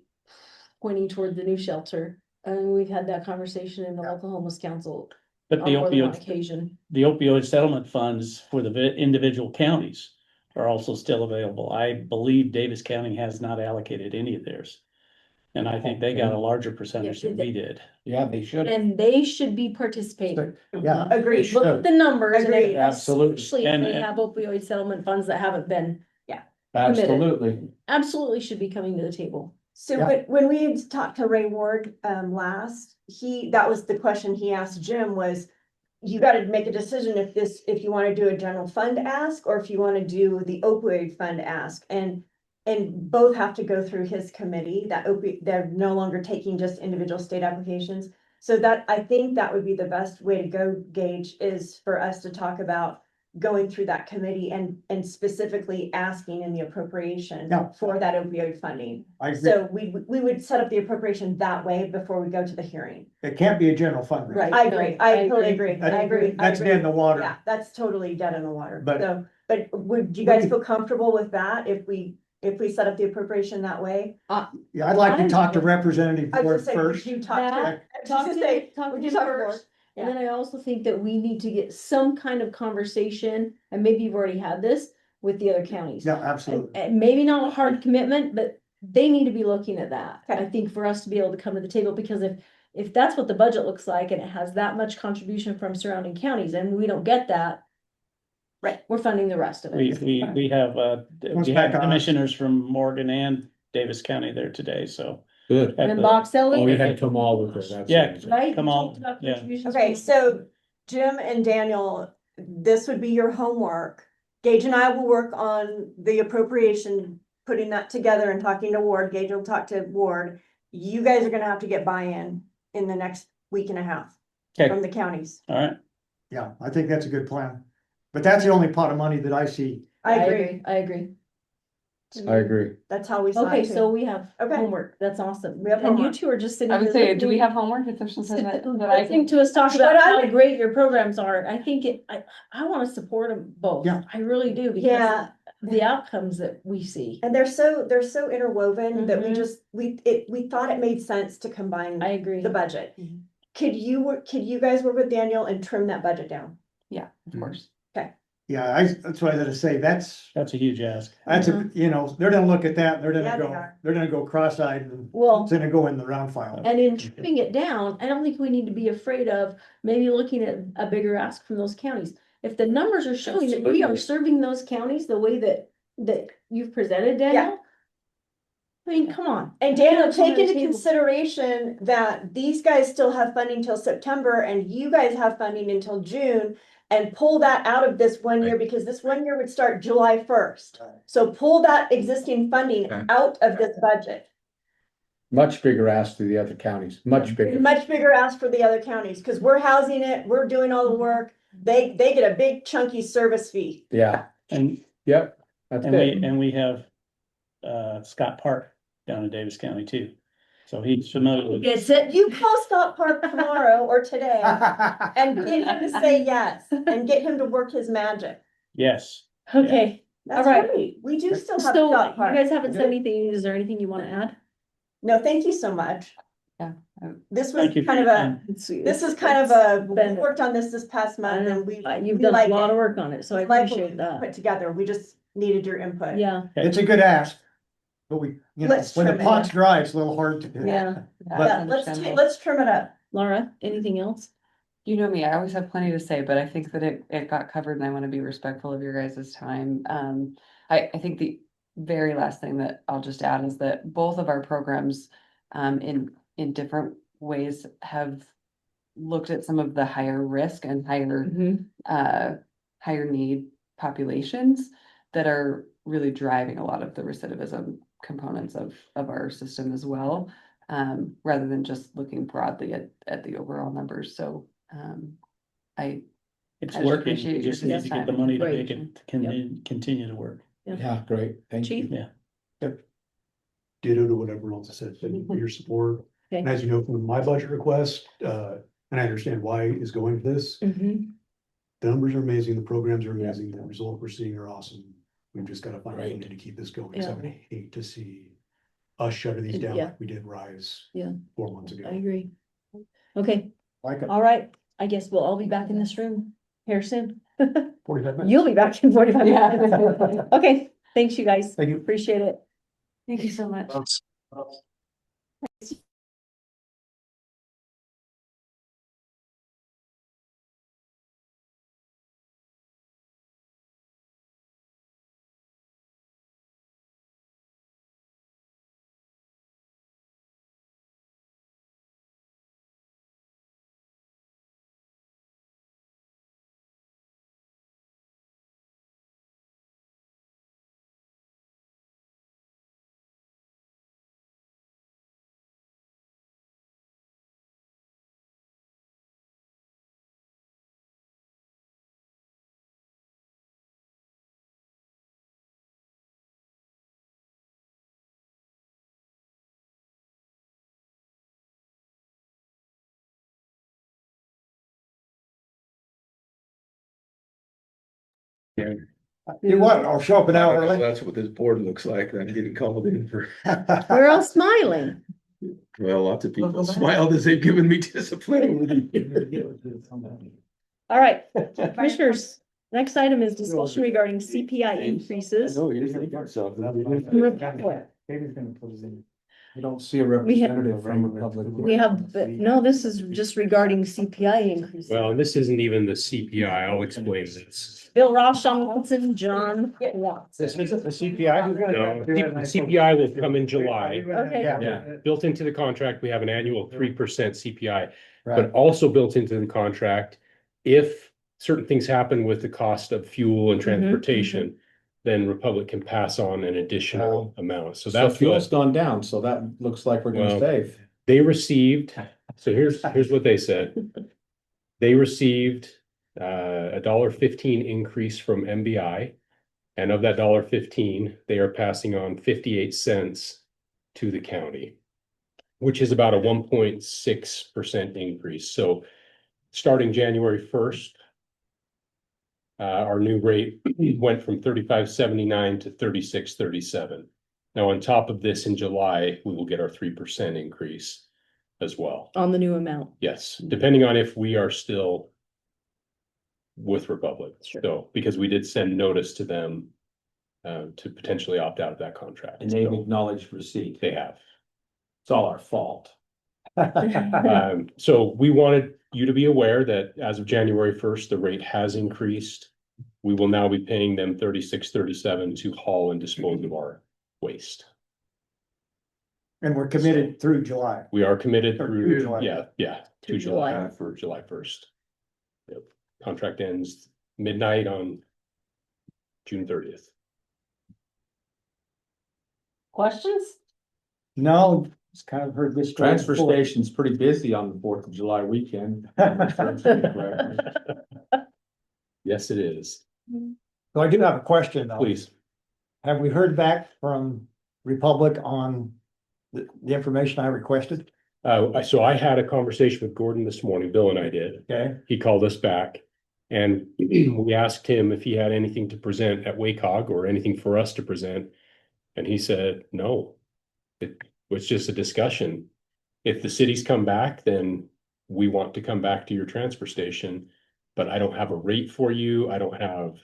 pointing toward the new shelter, and we've had that conversation in the local homeless council But on the more than one opioid, occasion. the opioid settlement funds for the individual counties are also still available. I believe Davis County has not allocated any of theirs. And I think they got a larger percentage than we did. Yeah, they should. And they should be participating. Yeah. Agreed. Look at the numbers, and Agreed. Absolutely. especially if And- they have opioid settlement funds that haven't been, Absolutely. absolutely should be coming to the table. So Yeah. when we had talked to Ray Ward, last, that was the question he asked Jim was, you gotta make a decision if you wanna do a general fund ask, or if you wanna do the opioid fund ask, and both have to go through his committee, they're no longer taking just individual state applications. So I think that would be the best way to go, Gage, is for us to talk about going through that committee and specifically asking in the appropriation Yeah. for that opioid funding. I agree. So we would set up the appropriation that way before we go to the hearing. It can't be a general fund. Right. I No, agree, I I totally agree. agree, I agree. I That's agree. dead in the water. Yeah, that's totally dead in the water. But- So, but would you guys feel comfortable with that if we set up the appropriation that way? Yeah, I'd like to talk to Representative I Ward was just saying, would first. you talk to, That- I was Talk just to saying, talk to would you him talk to first. Ward? And then I also think that we need to get some kind of conversation, and maybe you've already had this with the other counties. Yeah, absolutely. And maybe not a hard commitment, but they need to be looking at that. Okay. I think for us to be able to come to the table, because if that's what the budget looks like and it has that much contribution from surrounding counties and we don't get that. Right. We're funding the rest of it. We have back on us. commissioners from Morgan and Davis County there today, so. Good. at And the- Box Elder. Oh, you had come all with it. That's Yeah. it. Right? Come We on, talked about yeah. contributions Okay, from- so Jim and Daniel, this would be your homework. Gage and I will work on the appropriation, putting that together and talking to Ward. Gage will talk to Ward. You guys are gonna have to get buy-in in the next week and a half Okay. from the counties. All right, Yeah, I think that's a good plan. But that's the only pot of money that I see. I agree. I agree. I agree. That's how we saw Okay, it so too. we have Okay. homework. That's awesome. We have And you homework. two are just sitting. I would here say, do we listening- have homework if there's something that I Listening can? to us talk But about I- how great your programs are. I think I want to support them both. Yeah. I really do because Yeah. the outcomes that we see. And they're so interwoven that we Mhm. just, we thought it made sense to combine I agree. the budget. Mhm. Could you guys work with Daniel and trim that budget down? Yeah, of course. Yeah, that's what I was gonna say. That's that's a huge ask. they're gonna look at that, they're Yeah, gonna they go, are. they're gonna go cross-eyed and Well, it's gonna go in the round file. and in trimming it down, I don't think we need to be afraid of maybe looking at a bigger ask from those counties. If the numbers are showing that we are Absolutely. serving those counties the way that you've presented, Daniel. I mean, come on. And Daniel, Come on take the into table. consideration that these guys still have funding till September and you guys have funding until June. And pull that out of this 1 year because this 1 year would start July 1st. So pull that existing funding Okay. out of this budget. Much bigger ask to the other counties, much bigger. Much bigger ask for the other counties, because we're housing it, we're doing all the work. They get a big chunky service fee. Yeah, And, yep, that's good. we have, Scott Park down in Davis County too. So he's familiar with. Gets it? You call Scott Park tomorrow or today and get him to say yes and get him to work his magic. Yes, Okay, That's All right. right. We do still have so Scott you Park. guys haven't said anything. Is there anything you want to add? No, thank you so much. Yeah. This was thank you. for kind of your a, time. this is kind of a, we been- worked on this past I month know. and we. You've we done a like lot it. of work on it, so I Like what appreciate we that. Put together, we just needed your input. Yeah, It's a good ask, but when Let's the trim it. pot's dry, it's a little hard to do. yeah. Yeah, let's trim it up. Laura, anything else? You know me, I always have plenty to say, but I think that it got covered and I want to be respectful of your guys' time. I think the very last thing that I'll just add is that both of our programs, in different ways have looked at some of the higher risk and higher need populations that are really driving a lot of the recidivism components of our system as well, rather than just looking broadly at the overall numbers. So, I It's I just working, appreciate you your just need to get the time. money to Great. make it continue to work. Yeah, great, thank you. Chief? Yeah. Ditto to what everyone else said, thank you for your support. Okay. And as you know, from my budget request, and I understand why is going for this, Mhm. the numbers are amazing, the programs are amazing, the results we're seeing are awesome. We've just gotta find a way Right. to keep this going, so I Yeah. would hate to see us shutter these down Yeah. like we did Rise. Yeah. 4 months ago. I agree. Okay, Like it. all right. I guess we'll all be back in this room here soon. 45 minutes. You'll be back in 45 Yeah. minutes. Okay, thanks you guys. Thank you. Appreciate it. thank you so much. You what? I'll show up an hour late. That's what this board looks like. I'm getting called in for, We're all smiling. well, lots of people smiled as they've given me discipline. All right, commissioners, next item is discussion regarding CPI increases. No, you're thinking so. Report. I don't see a We have- representative from Republic. We have, no, this is just regarding CPI increase. Well, and this isn't even the CPI. I'll explain this. Bill Ross, Sean Wilson, John Watts. This isn't the CPI? No, the CPI will come in July. Okay. Yeah, Built into the contract, we have an annual 3% CPI, but right. also built into the contract, if certain things happen with the cost of fuel and transportation, then Republic can pass on an additional amount. So So that's fuel's what gone down, so that looks like we're gonna Well, save. they received. So here's what they said. They received a $1.15 increase from MBI. And of that $1.15, they are passing on 58 cents to the county, which is about a 1.6% increase. So starting January 1st, our new rate went from 35.79 to 36.37. Now, on top of this, in July, we will get our 3% increase as well. On the new amount. Yes, depending on if we are still with Republic. Sure. So, because we did send notice to them to potentially opt out of that contract. And they've So acknowledged receipt. they have. It's all our fault. So we wanted you to be aware that as of January 1st, the rate has increased. We will now be paying them 36.37 to haul and dispose of our waste. And we're committed through July. We are committed Or through, to July. yeah, To to July, July. for July 1st. Yep, contract ends midnight on June 30th. Questions? No, it's kind of heard this. story Transfer before. station's pretty busy on the 4th of July weekend. Yes, it is. So I do have a question though. Please. Have we heard back from Republic on the information I requested? So I had a conversation with Gordon this morning, Bill and I did. Okay, He called us back and we asked him if he had anything to present at WACOG or anything for us to present. And he said, no, it was just a discussion. If the cities come back, then we want to come back to your transfer station, but I don't have a rate for you. I don't have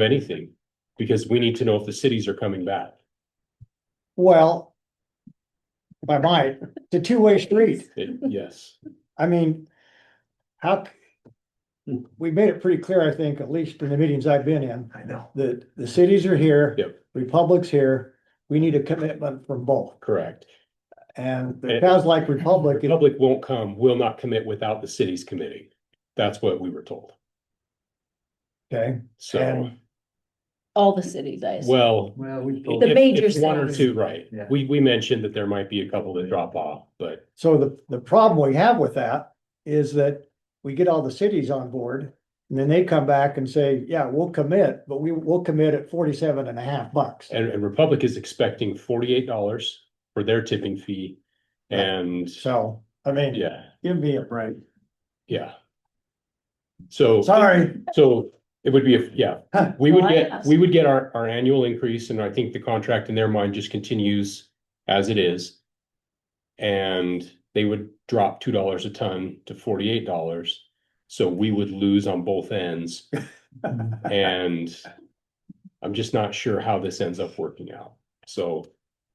anything because we need to know if the cities are coming back. well, if I might, it's a two-way street. Yes, I mean, we made it pretty clear, I think, at least in the meetings I've been in, I know. that the cities are here. Yep. Republic's here. We need a commitment from both. correct. And it sounds like Republic, Public won't come, will not commit without the cities committing. That's what we were told. okay, So, And- All the cities, I assume. well, Well, we The if- major if one or cities. two, right. Yeah. We mentioned that there might be a couple that drop off, but so the problem we have with that is that we get all the cities on board. And then they come back and say, yeah, we'll commit, but we'll commit at $47.50. and Republic is expecting $48 for their tipping fee. And So, I mean, yeah, give me a break. yeah. So, Sorry. so it would be, we would Well, I get, asked. we would get our annual increase, and I think the contract in their mind just continues as it is. And they would drop $2 a ton to $48. So we would lose on both ends. And I'm just not sure how this ends up working out. So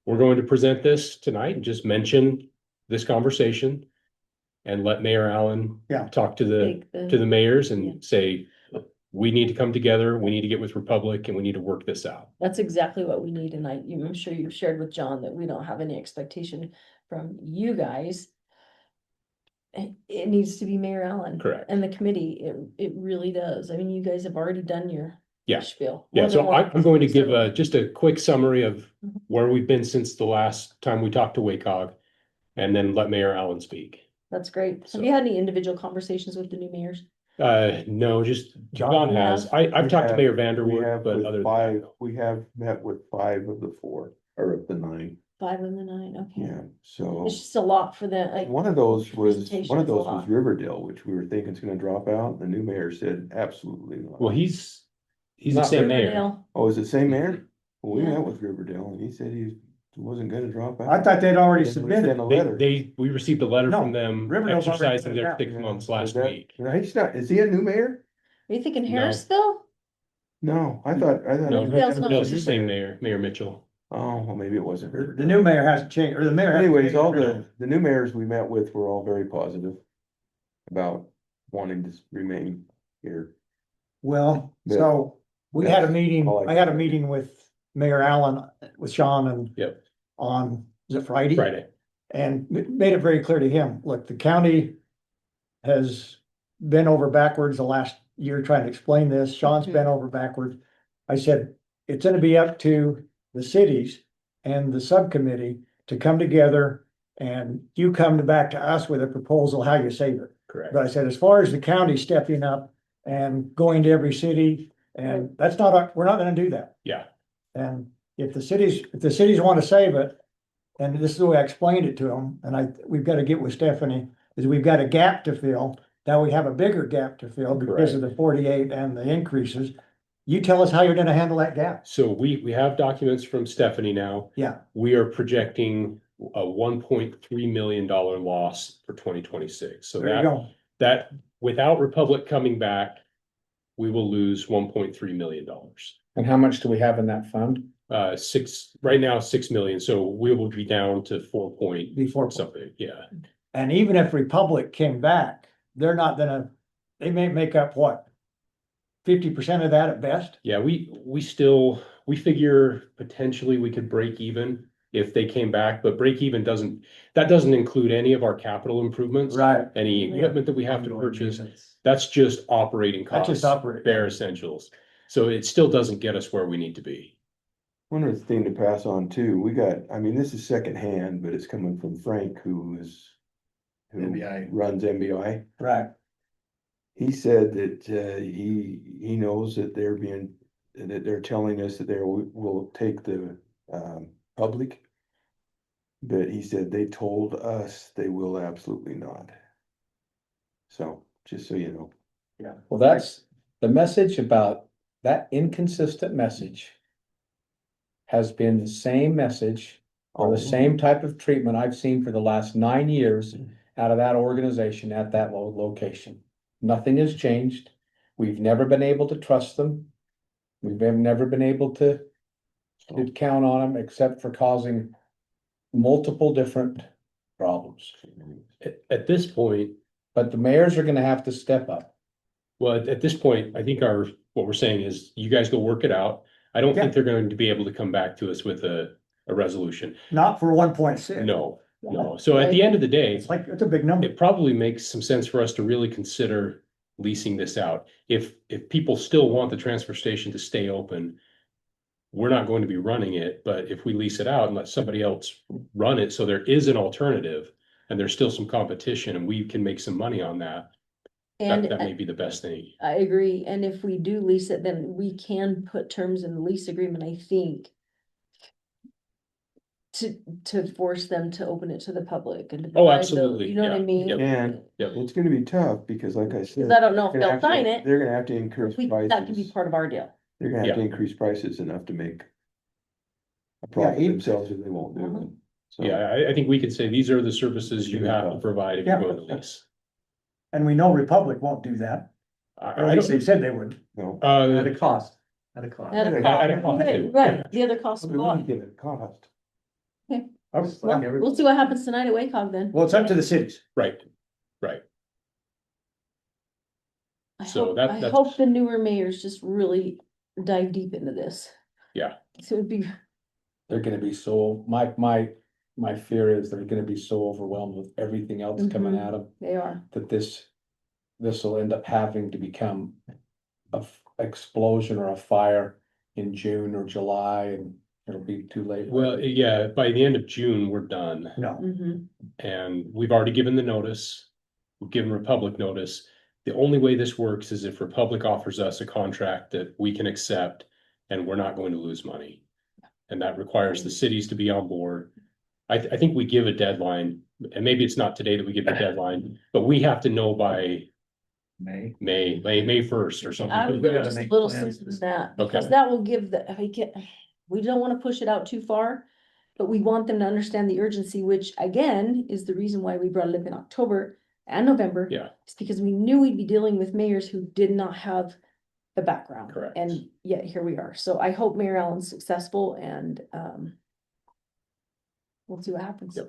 we're going to present this tonight and just mention this conversation and let Mayor Allen Yeah. talk to Take the mayors Yeah. and say, we need to come together, we need to get with Republic, and we need to work this out. That's exactly what we need, and I'm sure you've shared with John that we don't have any expectation from you guys. It needs to be Mayor Allen. Correct. And the committee, it really does. I mean, you guys have already done your Yeah. spiel. Yeah, more so than once. I'm going to give So- just a quick summary of Mhm. where we've been since the last time we talked to WACOG, and then let Mayor Allen speak. That's great. So- Have you had any individual conversations with the new mayors? No, just John John has. I've We talked to have- Mayor We Vanderwood, have but with other than five, that, we have met with 5 of the 4, or of the 9, 5 of the 9, okay. yeah, so. It's just a lot for the, like. One of those was presentation is a lot. Riverdale, which we were thinking is gonna drop out, the new mayor said absolutely not. well, he's the Not same mayor. Riverdale. Oh, is it same mayor? Well, we Yeah. met with Riverdale and he said he wasn't gonna drop out. I thought they'd already He submitted. sent a letter. We received a letter No, from them Riverdale's already exercising sent it their out. 6 Yeah, months is last that- week. No, he's not, is he a new mayor? Are you thinking No. Harrisville? No, I thought. No, Riverdale's not no, it's the same mayor, Mayor Mitchell. Oh, well, maybe it wasn't her. The new mayor hasn't changed, or the mayor. hasn't Anyways, changed all her. the new mayors we met with were all very positive about wanting to remain here. Well, But so we had a that's meeting, all I I had a can say. meeting with Mayor Allen, with Sean and Yep. on, is it Friday? Friday. And made it very clear to him, look, the county has been over backwards the last year trying to explain this. Sean's been over backwards. I said, it's gonna be up to the cities and the subcommittee to come together and you come back to us with a proposal how you save it. Correct. But I said, as far as the county stepping up and going to every city, and that's not, we're not gonna do that. Yeah. And if the cities want to save it, and this is the way I explained it to them, and we've got to get with Stephanie, is we've got a gap to fill. Now we have a bigger gap to fill because of the 48 and the increases. You tell us how you're gonna handle that gap. So we have documents from Stephanie now. Yeah, We are projecting a $1.3 million loss for 2026. So there you that, go. that without Republic coming back, we will lose $1.3 million. And how much do we have in that fund? Right now, 6 million. So we will be down to 4 point Before, something. Yeah. and even if Republic came back, they're not gonna, they may make up what? 50% of that at best? Yeah, we figure potentially we could break even if they came back, but break even doesn't include any of our capital improvements. Right. Any equipment that we have to purchase. That's just operating That's costs, just operating. bare essentials. So it still doesn't get us where we need to be. One other thing to pass on too, I mean, this is secondhand, but it's coming from Frank, who NBI. runs MBI. Right. He said that he knows that they're telling us that will take the public. But he said they told us they will absolutely not. So just so you know. Yeah. Well, that's the message about that inconsistent message has been the same message or the same type of treatment I've seen for the last 9 years out of that organization at that location. Nothing has changed. We've never been able to trust them. We've never been able to count on them except for causing multiple different problems. At this point, But the mayors are gonna have to step up. well, at this point, I think what we're saying is you guys go work it out. I don't think they're going to be able to come back to us with a resolution. Not for 1.6. No. So at the end of the day, It's like, it's a big number. it probably makes some sense for us to really consider leasing this out. If people still want the transfer station to stay open, we're not going to be running it, but if we lease it out and let somebody else run it, so there is an alternative and there's still some competition and we can make some money on that, And that may be the best thing. I agree, and if we do lease it, then we can put terms in the lease agreement, I think. To force them to open it to the public and. to Oh, provide the- absolutely, You know what I yeah, mean? yep. And Yep. it's gonna be tough because like I said. Cause I don't know if they're gonna they'll have to- sign it, They're gonna have to increase that can be prices. part of our deal. They're gonna have to Yeah. increase prices enough to make a profit Yeah, themselves, or they won't do Uh-huh. it. So, Yeah, I think we could say these are the services you have to provide if you Yeah. go to lease. And we know Republic won't do that, or I at least they don't, said they would. no. At a cost, at a cost. At a At a cost, cost, right, too. right, the other costs We go want up. to give it cost. Well, we'll see what happens tonight at WACOG then. Well, it's up to the cities. right. So I that's- hope the newer mayors just really dive deep into this. Yeah. So it'd be, They're gonna be so, my fear is they're gonna be so overwhelmed with everything else coming Mhm. at them. they are. That this will end up having to become a explosion or a fire in June or July, and it'll be too late. Well, yeah, by the end of June, we're done. No, Mhm. And we've already given the notice. We've given Republic notice. The only way this works is if Republic offers us a contract that we can accept and we're not going to lose money. And that requires the cities to be on board. I think we give a deadline, and maybe it's not today that we give the deadline, but we have to know by May 1st or something. I would go just a little sooner than that, because that will give we don't wanna push it out too far. But we want them to understand the urgency, which again, is the reason why we brought it up in October and November. Yeah. It's because we knew we'd be dealing with mayors who did not have the background. Correct. And yet here we are. So I hope Mary Ellen's successful and, we'll see what happens.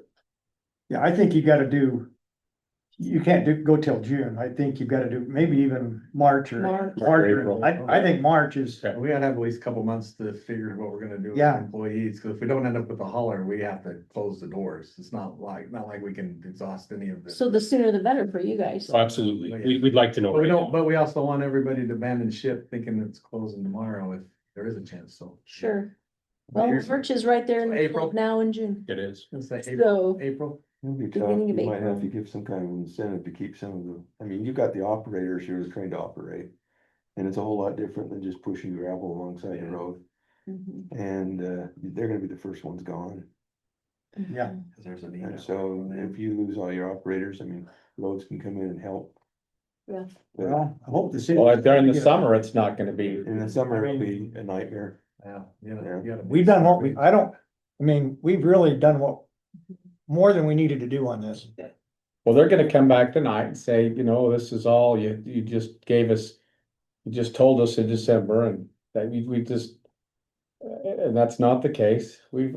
Yeah, I think you gotta do, you can't go till June. I think you've gotta do maybe even March or. March. April. I think March is, Okay. We gotta have at least a couple months to figure what we're gonna do with Yeah. employees, cause if we don't end up with a hauler, we have to close the doors. It's not like we can exhaust any of this. So the sooner the better for you guys. Absolutely. We'd like to know. But we right don't, now. but we also want everybody to abandon ship thinking it's closing tomorrow if there is a chance, so. Sure. Well, March is right there in the middle April. of now in June. It is. Let's say April, So, April. It'll be tough. Beginning You of might have to April. give some kind of incentive to keep some of the, I mean, you've got the operators who are trained to operate. And it's a whole lot different than just pushing gravel alongside the road. mhm, And they're gonna be the first ones gone. yeah. mhm. Cause there's a need. And so if you lose all your operators, I mean, roads can come in and help. Yeah. But Well, I hope the city. Well, during the summer, it's not gonna be. in the summer, it'll be a nightmare. Yeah, Yeah. you gotta. We've done what we, I mean, we've really done more than we needed to do on this. Well, they're gonna come back tonight and say, you know, this is all you just gave us. You just told us in December and that we just. And that's not the case. We've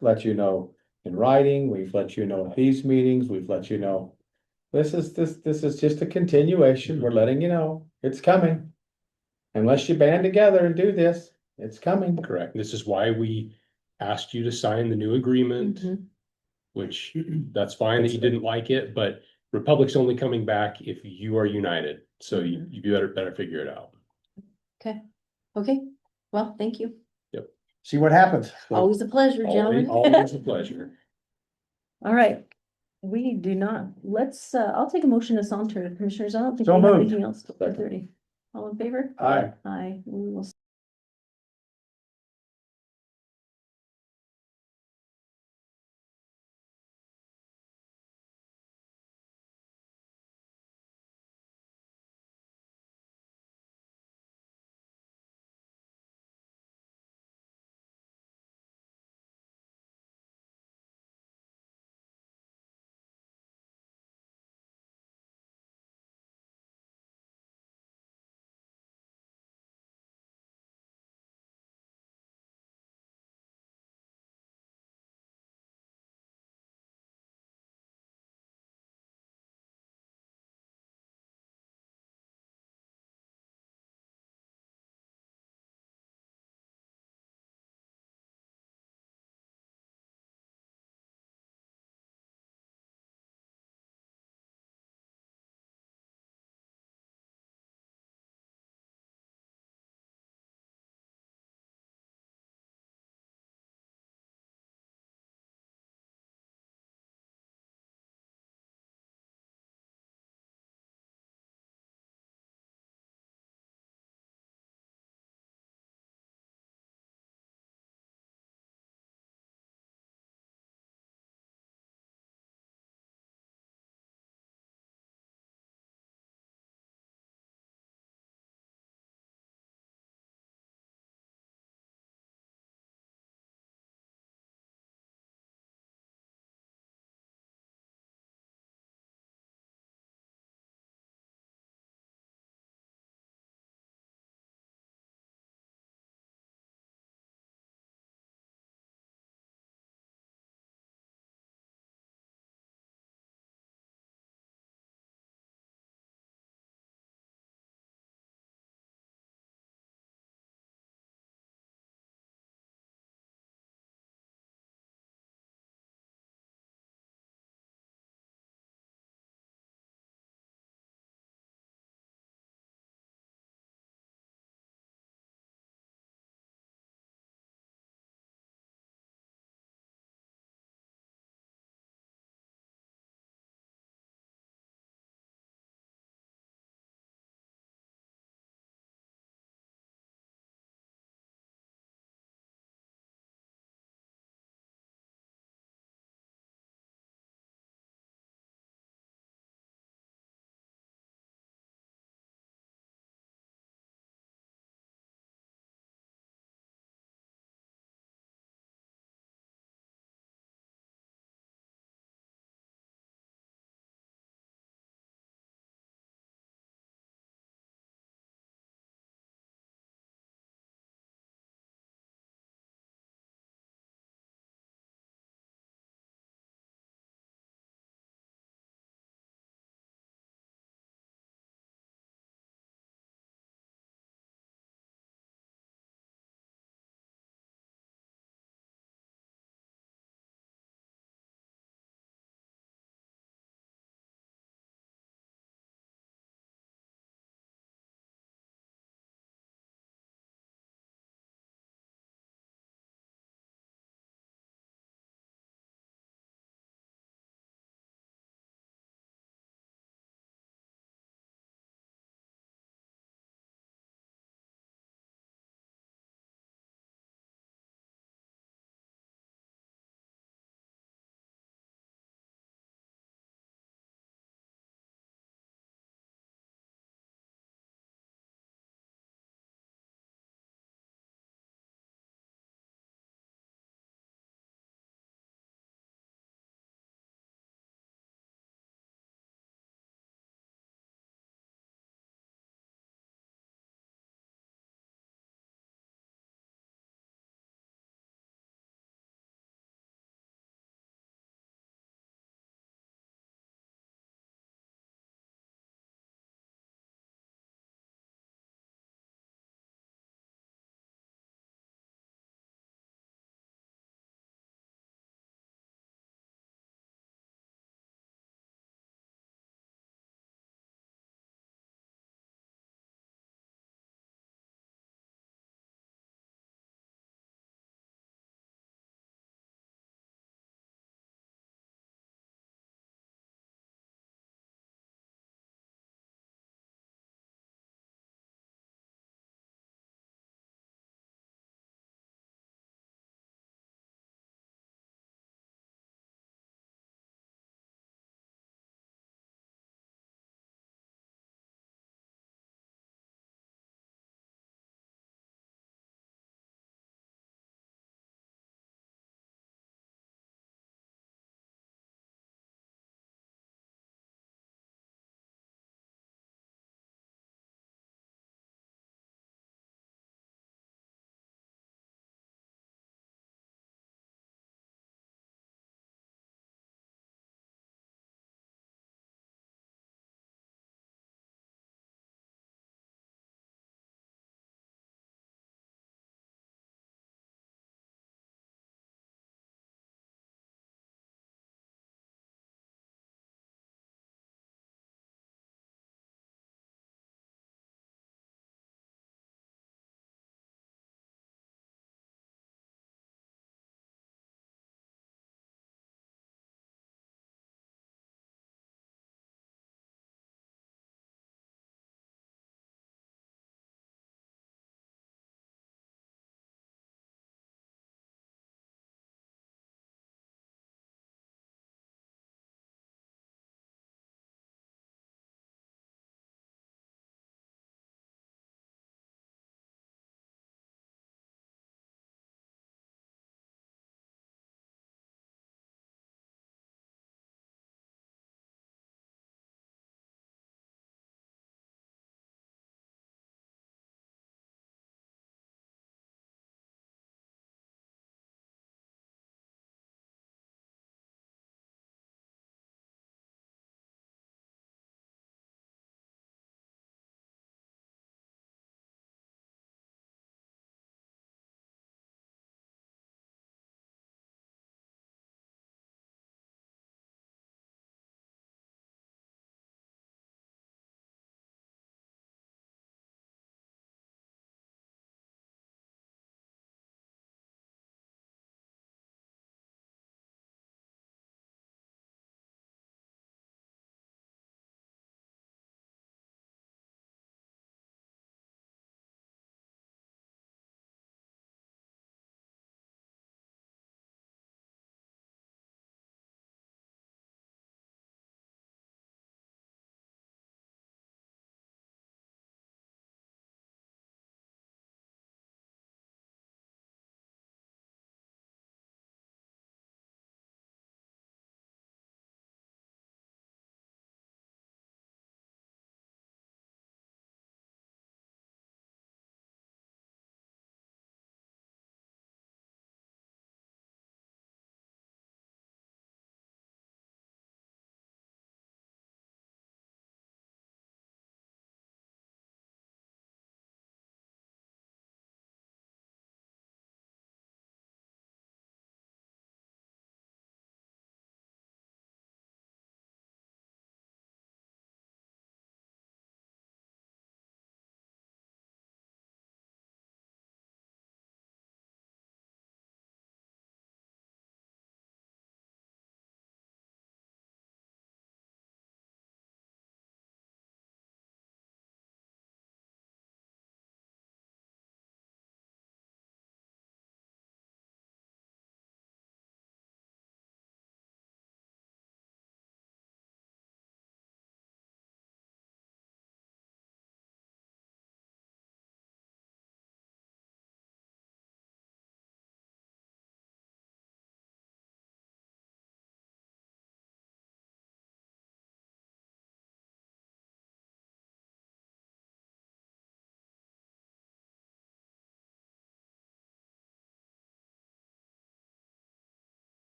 let you know in writing, we've let you know at these meetings, we've let you know. This is just a continuation. We're letting you know, it's coming. Unless you band together and do this, it's coming. Correct. This is why we asked you to sign the new agreement, Mhm. which that's fine that you didn't like it, but Republic's only coming back if you are united. So you better figure it out. Okay, well, thank you. See what happens. Always a pleasure, gentlemen. Always a pleasure. All right. We do not, I'll take a motion to saunter, commissioners. I don't think So we have moved. anything else till 4:30. All in favor? Aye. Aye. We will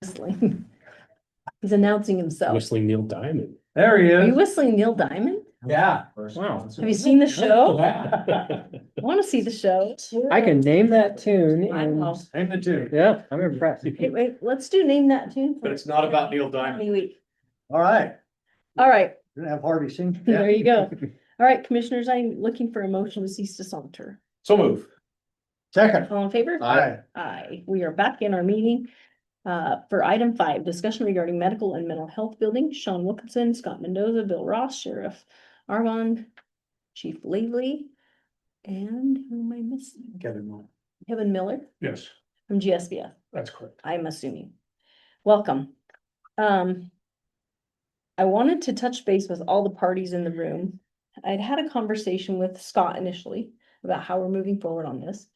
Whistling. He's announcing himself. Whistling Neil Diamond. There he Are you is. whistling Neil Diamond? Yeah. Wow. Have you seen the show? I want to see the show. I can name that tune I know. Name the tune. yeah, I'm impressed. Wait, let's do name that tune. But it's not about Neil Diamond. Week. All right, All right, we're gonna have Harvey sing. there you go. All right, commissioners, I'm looking for a motion to cease to saunter. So move. Second. All in favor? Aye. Aye. We are back in our meeting. For item 5, discussion regarding medical and mental health building. Sean Wilkinson, Scott Mendoza, Bill Ross, Sheriff Arvon, Chief Lately, and who am I missing? Kevin Miller Yes, from GSBF. that's correct. I'm assuming. Welcome. I wanted to touch base with all the parties in the room. I'd had a conversation with Scott initially about how we're moving forward on this.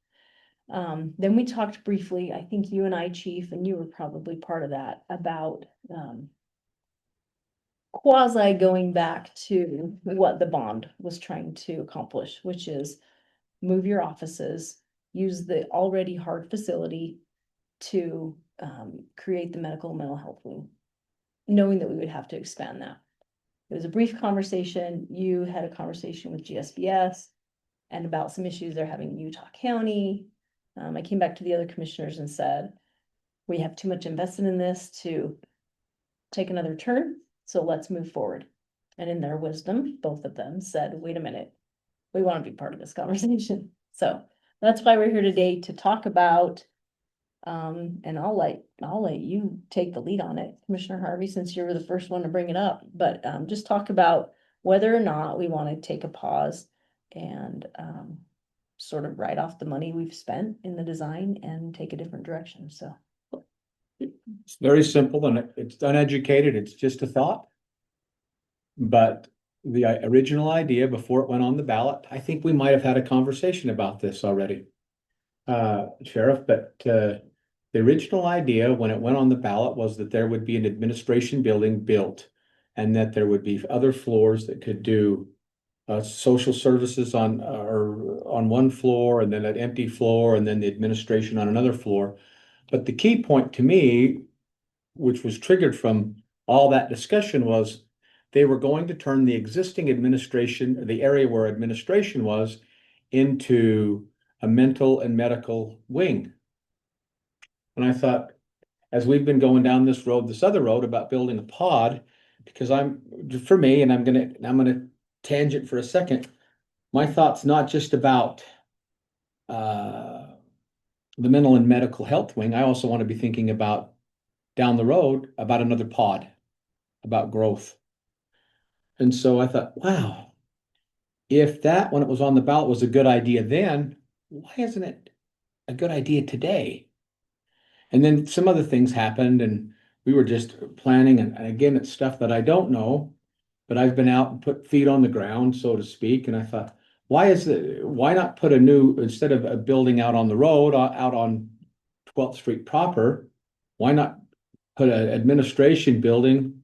Then we talked briefly, I think you and I, Chief, and you were probably part of that, about quasi going back to what the bond was trying to accomplish, which is move your offices, use the already hard facility to create the medical and mental health wing, knowing that we would have to expand that. It was a brief conversation. You had a conversation with GSBS and about some issues they're having in Utah County. I came back to the other commissioners and said, we have too much invested in this to take another turn, so let's move forward. And in their wisdom, both of them said, wait a minute, we want to be part of this conversation. So that's why we're here today to talk about, and I'll let you take the lead on it, Commissioner Harvey, since you were the first one to bring it up, but just talk about whether or not we want to take a pause and sort of write off the money we've spent in the design and take a different direction, so. It's very simple and it's uneducated. It's just a thought. But the original idea before it went on the ballot, I think we might have had a conversation about this already. Sheriff, but the original idea when it went on the ballot was that there would be an administration building built and that there would be other floors that could do social services on one floor and then an empty floor and then the administration on another floor. But the key point to me, which was triggered from all that discussion, was they were going to turn the existing administration, the area where administration was, into a mental and medical wing. And I thought, as we've been going down this other road about building a pod, because for me, and I'm gonna tangent for a second, my thought's not just about the mental and medical health wing. I also want to be thinking about down the road about another pod, about growth. And so I thought, wow, if that, when it was on the ballot, was a good idea then, why isn't it a good idea today? And then some other things happened and we were just planning, and again, it's stuff that I don't know, but I've been out and put feet on the ground, so to speak, and I thought, why not put instead of a building out on the road, out on 12th Street proper, why not put an administration building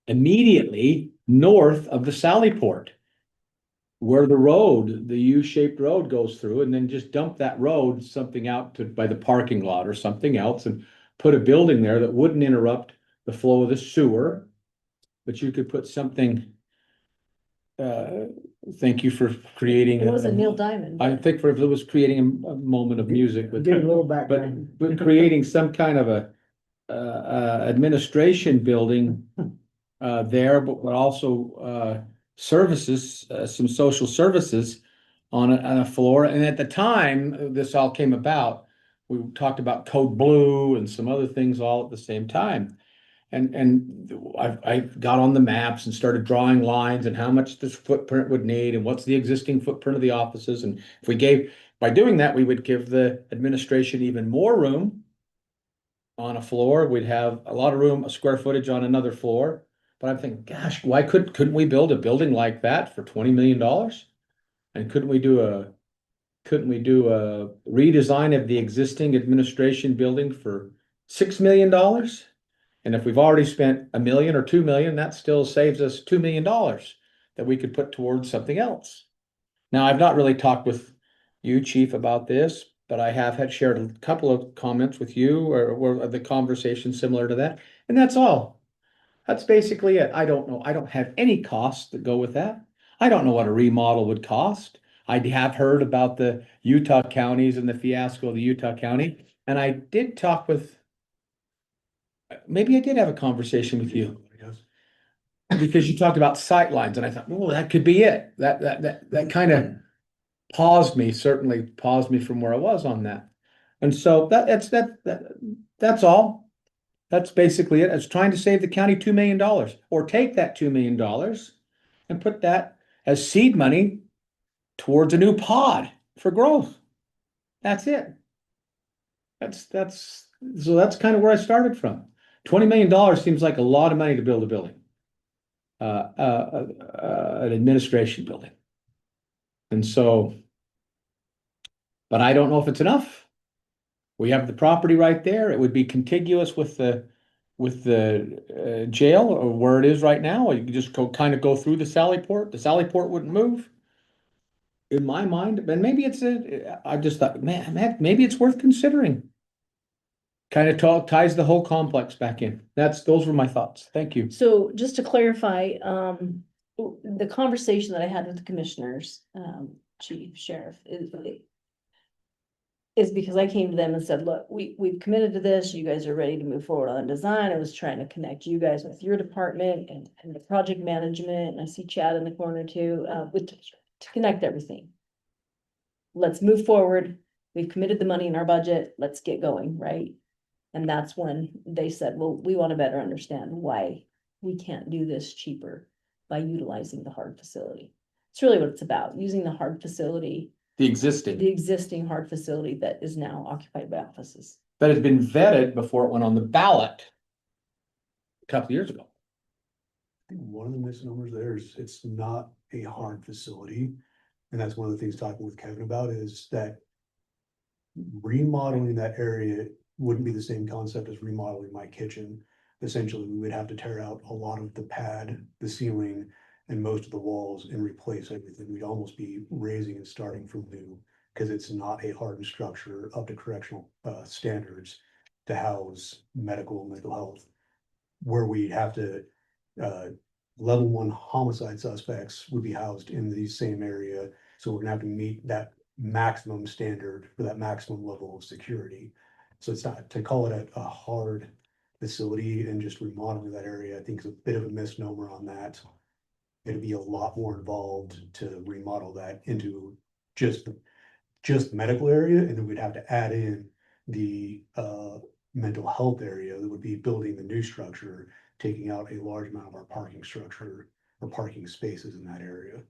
immediately north of the Sallyport, where the U-shaped road goes through, and then just dump that road something out by the parking lot or something else and put a building there that wouldn't interrupt the flow of the sewer, but you could put something. Thank you for creating. It was a Neil Diamond. I think it was creating a moment of music, but Give a little background. but creating some kind of a administration building there, but also services, some social services on a floor. And at the time this all came about, we talked about Code Blue and some other things all at the same time. And I got on the maps and started drawing lines and how much this footprint would need and what's the existing footprint of the offices. And by doing that, we would give the administration even more room on a floor. We'd have a lot of room, a square footage on another floor. But I'm thinking, gosh, why couldn't we build a building like that for $20 million? And couldn't we do a redesign of the existing administration building for $6 million? And if we've already spent $1 million or $2 million, that still saves us $2 million that we could put towards something else. Now, I've not really talked with you, Chief, about this, but I have had shared a couple of comments with you or the conversation similar to that. And that's all. That's basically it. I don't know. I don't have any costs that go with that. I don't know what a remodel would cost. I have heard about the Utah counties and the fiasco of the Utah County. And I did talk with, maybe I did have a conversation with you. Because you talked about sight lines and I thought, well, that could be it. That kind of certainly paused me from where I was on that. And so that's all. That's basically it. It's trying to save the county $2 million or take that $2 million and put that as seed money towards a new pod for growth. That's it. So that's kind of where I started from. $20 million seems like a lot of money to build a building. An administration building. And so, but I don't know if it's enough. We have the property right there. It would be contiguous with the jail or where it is right now. You could just kind of go through the Sally Port. The Sally Port wouldn't move. In my mind, but maybe I just thought, man, maybe it's worth considering. Kind of ties the whole complex back in. Those were my thoughts. Thank you. So just to clarify, the conversation that I had with the commissioners, chief, sheriff, is because I came to them and said, look, we've committed to this. You guys are ready to move forward on design. I was trying to connect you guys with your department and the project management. And I see Chad in the corner too, to connect everything. Let's move forward. We've committed the money in our budget. Let's get going, right? And that's when they said, well, we want to better understand why we can't do this cheaper by utilizing the hard facility. It's really what it's about, using the hard facility. The existing hard facility that is now occupied by offices. That has been vetted before it went on the ballot a couple of years ago. I think one of the misnomers there is it's not a hard facility. And that's one of the things talking with Kevin about is that remodeling that area wouldn't be the same concept as remodeling my kitchen. Essentially, we would have to tear out a lot of the pad, the ceiling, and most of the walls and replace everything. We'd almost be raising and starting from new because it's not a hardened structure up to correctional standards to house medical, mental health, where we'd have to level 1 homicide suspects would be housed in the same area. So we're gonna have to meet that maximum standard for that maximum level of security. So it's not to call it a hard facility and just remodeling that area, I think is a bit of a misnomer on that. It'd be a lot more involved to remodel that into just the medical area, and then we'd have to add in the mental health area that would be building the new structure, taking out a large amount of our parking structure or parking spaces in that area.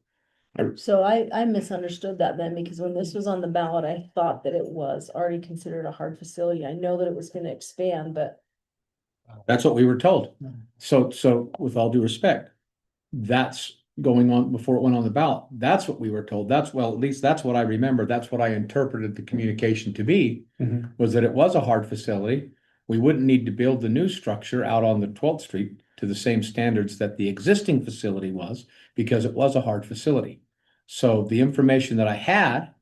So I misunderstood that then, because when this was on the ballot, I thought that it was already considered a hard facility. I know that it was going to expand, but. That's what we were told. So with all due respect, that's going on before it went on the ballot. That's what we were told. At least that's what I remember. That's what I interpreted the communication to be, was that it was a hard facility. We wouldn't need to build the new structure out on the 12th Street to the same standards that the existing facility was, because it was a hard facility. So the information that I had,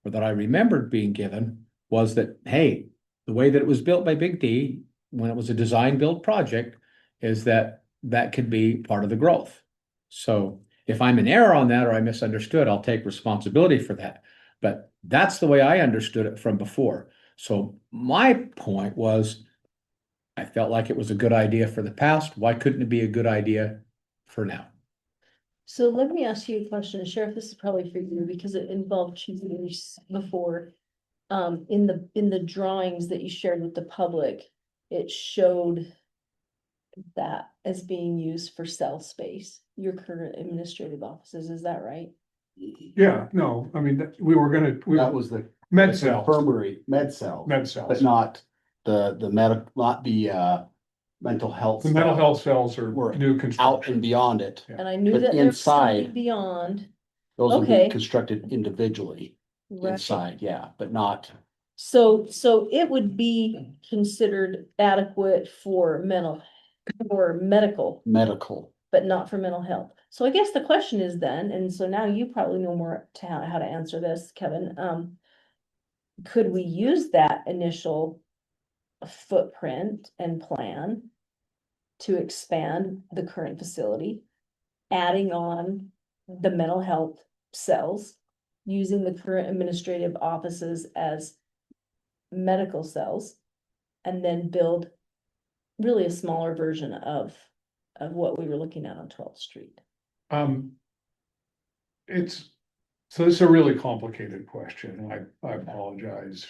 or that I remembered being given, was that, hey, the way that it was built by Big D, when it was a design build project, is that could be part of the growth. So if I'm in error on that or I misunderstood, I'll take responsibility for that. But that's the way I understood it from before. So my point was, I felt like it was a good idea for the past. Why couldn't it be a good idea for now? So let me ask you a question, Sheriff, this is probably for you because it involved Chief before. In the drawings that you shared with the public, it showed that as being used for cell space, your current administrative offices, is that right? Yeah, no, I mean, that was the med cell. Infirmary, med cells. But not the mental health. The mental health cells are new out construction. and beyond it. And I knew But that there was something inside, beyond. those will Okay. be constructed individually Right. inside, yeah, but not. So it would be considered adequate for medical, but not for mental health. So I guess the question is then, and so now you probably know more to how to answer this, Kevin. could we use that initial footprint and plan to expand the current facility, adding on the mental health cells, using the current administrative offices as medical cells, and then build really a smaller version of what we were looking at on 12th Street? So it's a really complicated question, and I apologize.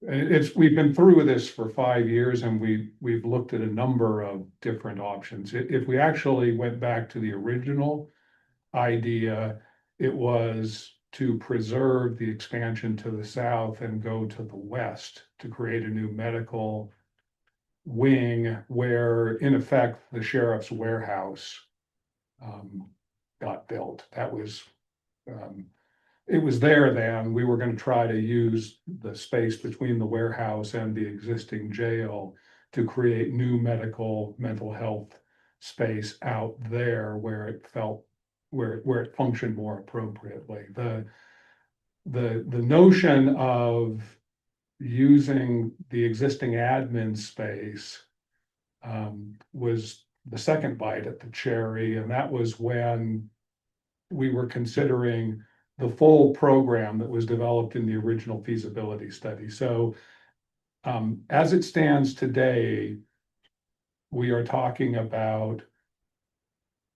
We've been through this for 5 years, and we've looked at a number of different options. If we actually went back to the original idea, it was to preserve the expansion to the south and go to the west to create a new medical wing where, in effect, the sheriff's warehouse got built. That was it was there then. We were going to try to use the space between the warehouse and the existing jail to create new mental health space out there where it felt where it functioned more appropriately. The notion of using the existing admin space was the second bite at the cherry, and that was when we were considering the full program that was developed in the original feasibility study. So as it stands today, we are talking about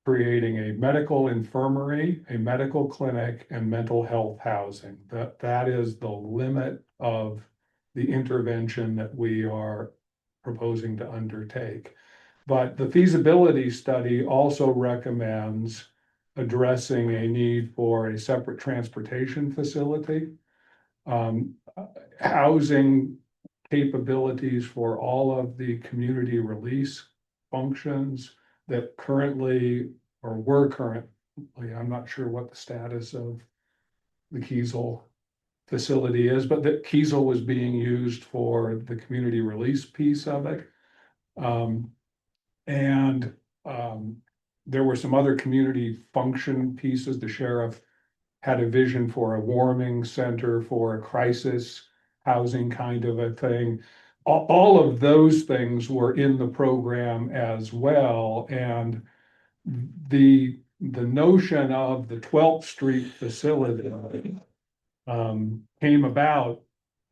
creating a medical infirmary, a medical clinic, and mental health housing. That is the limit of the intervention that we are proposing to undertake. But the feasibility study also recommends addressing a need for a separate transportation facility, housing capabilities for all of the community release functions that currently, or were currently, I'm not sure what the status of the Kiesel facility is, but that Kiesel was being used for the community release piece of it. There were some other community function pieces. The sheriff had a vision for a warming center, for a crisis housing kind of a thing. All of those things were in the program as well. And the notion of the 12th Street facility came about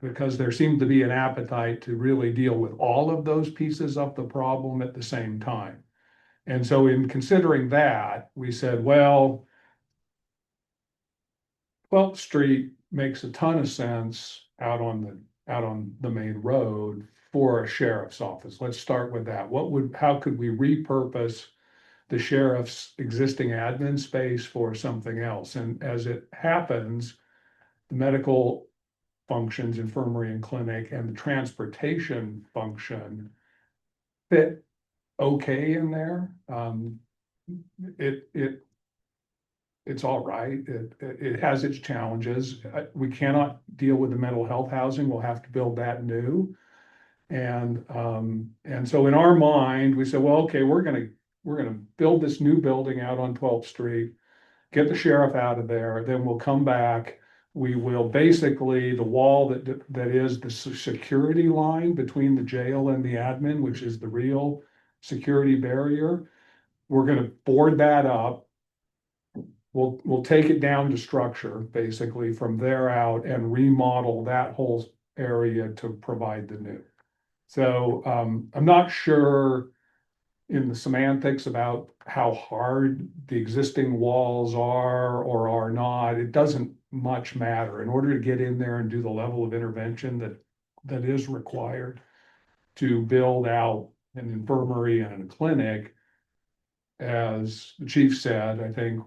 because there seemed to be an appetite to really deal with all of those pieces of the problem at the same time. And so in considering that, we said, well, 12th Street makes a ton of sense out on the main road for a sheriff's office. Let's start with that. How could we repurpose the sheriff's existing admin space for something else? And as it happens, the medical functions, infirmary and clinic, and the transportation function fit okay in there. It's all right. It has its challenges. We cannot deal with the mental health housing. We'll have to build that new. And so in our mind, we said, well, okay, we're gonna build this new building out on 12th Street, get the sheriff out of there, then we'll come back. We will basically, the wall that is the security line between the jail and the admin, which is the real security barrier, we're gonna board that up. We'll take it down to structure, basically, from there out, and remodel that whole area to provide the new. So I'm not sure in the semantics about how hard the existing walls are or are not. It doesn't much matter. In order to get in there and do the level of intervention that is required to build out an infirmary and a clinic, as the chief said, I think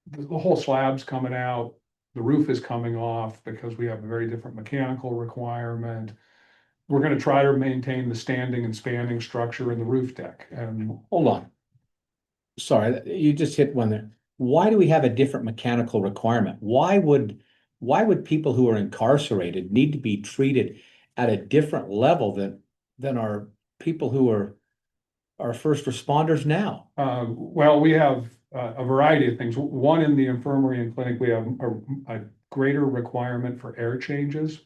the whole slab's coming out, the roof is coming off because we have a very different mechanical requirement. We're going to try to maintain the standing and spanning structure in the roof deck. And hold on. Sorry, you just hit one there. Why do we have a different mechanical requirement? Why would people who are incarcerated need to be treated at a different level than our people who are our first responders now? Well, we have a variety of things. One, in the infirmary and clinic, we have a greater requirement for air changes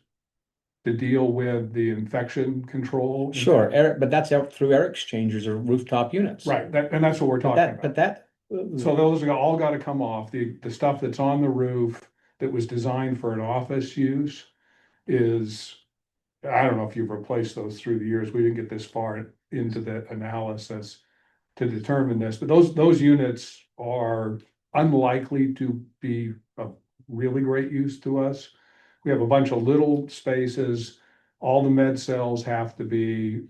to deal with the infection control. Sure, Eric, but that's out through air exchangers or rooftop units. Right, and that's what we're But talking that, about. but that. So those are all gotta come off. The stuff that's on the roof that was designed for an office use is, I don't know if you've replaced those through the years. We didn't get this far into the analysis to determine this, but those units are unlikely to be of really great use to us. We have a bunch of little spaces. All the med cells have to be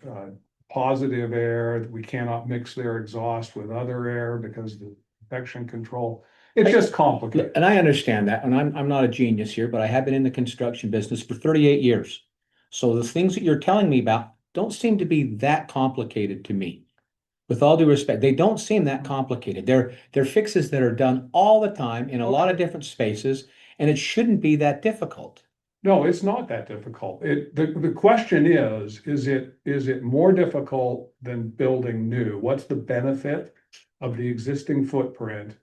positive air. We cannot mix their exhaust with other air because the infection control. It's just complicated. And I understand that, and I'm not a genius here, but I have been in the construction business for 38 years. So the things that you're telling me about don't seem to be that complicated to me. With all due respect, they don't seem that complicated. They're fixes that are done all the time in a lot of different spaces, and it shouldn't be that difficult. No, it's not that difficult. The question is it more difficult than building new? What's the benefit of the existing footprint?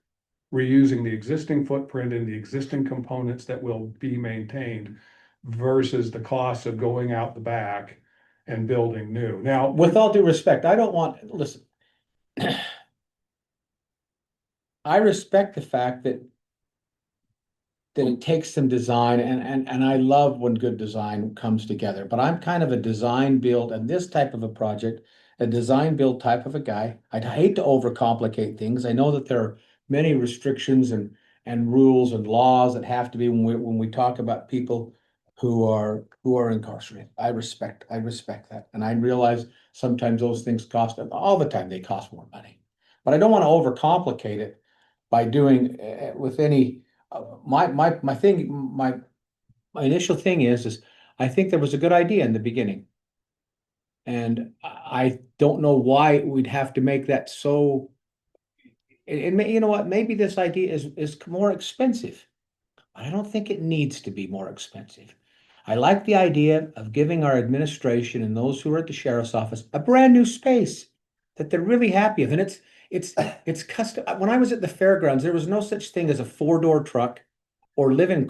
Reusing the existing footprint and the existing components that will be maintained versus the cost of going out the back and building new. Now, With all due respect, I don't want, listen. I respect the fact that it takes some design and I love when good design comes together, but I'm kind of a design build and this type of a project, a design build type of a guy. I'd hate to overcomplicate things. I know that there are many restrictions and rules and laws that have to be when we talk about people who are incarcerated. I respect that. And I realize sometimes those things cost, all the time they cost more money. But I don't want to overcomplicate it by doing with any my initial thing is I think there was a good idea in the beginning. And I don't know why we'd have to make that so. You know what? Maybe this idea is more expensive. I don't think it needs to be more expensive. I like the idea of giving our administration and those who are at the sheriff's office a brand new space that they're really happy with. And it's custom. When I was at the fairgrounds, there was no such thing as a 4-door truck or living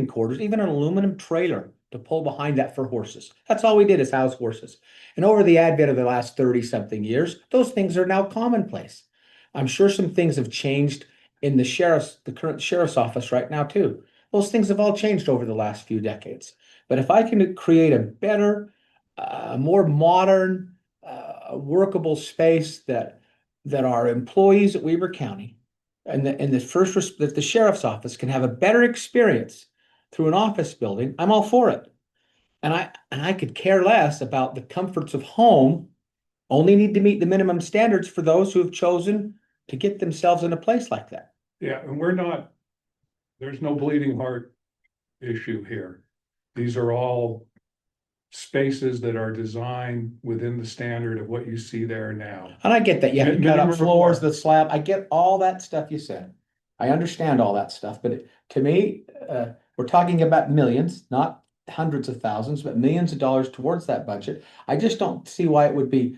quarters, even an aluminum trailer to pull behind that for horses. That's all we did is house horses. And over the advent of the last 30-something years, those things are now commonplace. I'm sure some things have changed in the current sheriff's office right now too. Those things have all changed over the last few decades. But if I can create a better, more modern, workable space that our employees at Weber County and that the sheriff's office can have a better experience through an office building, I'm all for it. And I could care less about the comforts of home. Only need to meet the minimum standards for those who have chosen to get themselves in a place like that. yeah, and there's no bleeding heart issue here. These are all spaces that are designed within the standard of what you see there now. And I get that. You have to cut Minimum up floors, requirement. the slab. I get all that stuff you said. I understand all that stuff, but to me, we're talking about millions, not hundreds of thousands, but millions of dollars towards that budget. I just don't see why it would be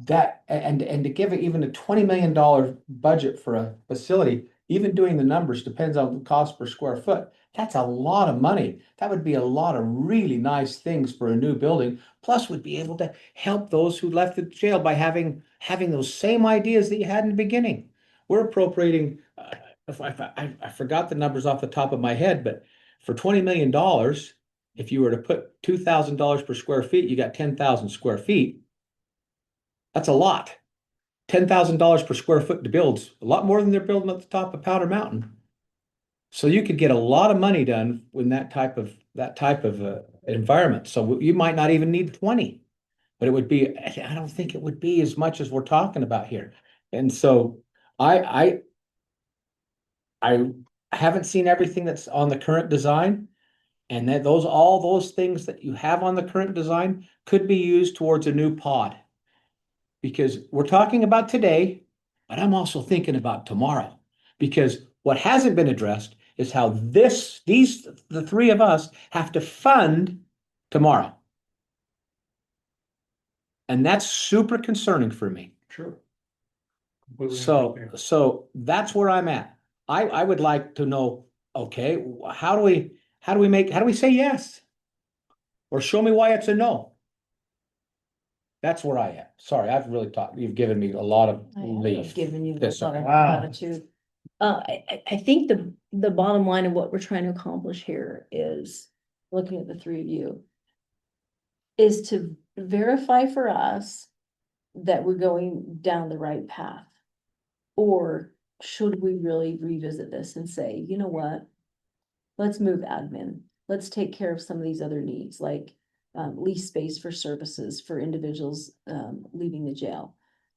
that, and to give it even a $20 million budget for a facility, even doing the numbers depends on the cost per square foot. That's a lot of money. That would be a lot of really nice things for a new building. Plus, we'd be able to help those who left the jail by having those same ideas that you had in the beginning. We're appropriating, I forgot the numbers off the top of my head, but for $20 million, if you were to put $2,000 per square feet, you got 10,000 square feet. That's a lot. $10,000 per square foot to build, a lot more than they're building at the top of Powder Mountain. So you could get a lot of money done in that type of environment. So you might not even need 20, but it would be, I don't think it would be as much as we're talking about here. And so I haven't seen everything that's on the current design, and that all those things that you have on the current design could be used towards a new pod. Because we're talking about today, but I'm also thinking about tomorrow. Because what hasn't been addressed is how the three of us have to fund tomorrow. And that's super concerning for me. Sure. Completely understand. So that's where I'm at. I would like to know, okay, how do we say yes? or show me why it's a no. That's where I am. Sorry, I've really talked, you've given me a lot of leaf. Giving you a this lot of Wow. latitude. I think the bottom line of what we're trying to accomplish here is, looking at the three of you, is to verify for us that we're going down the right path. Or should we really revisit this and say, you know what? Let's move admin. Let's take care of some of these other needs, like lease space for services for individuals leaving the jail.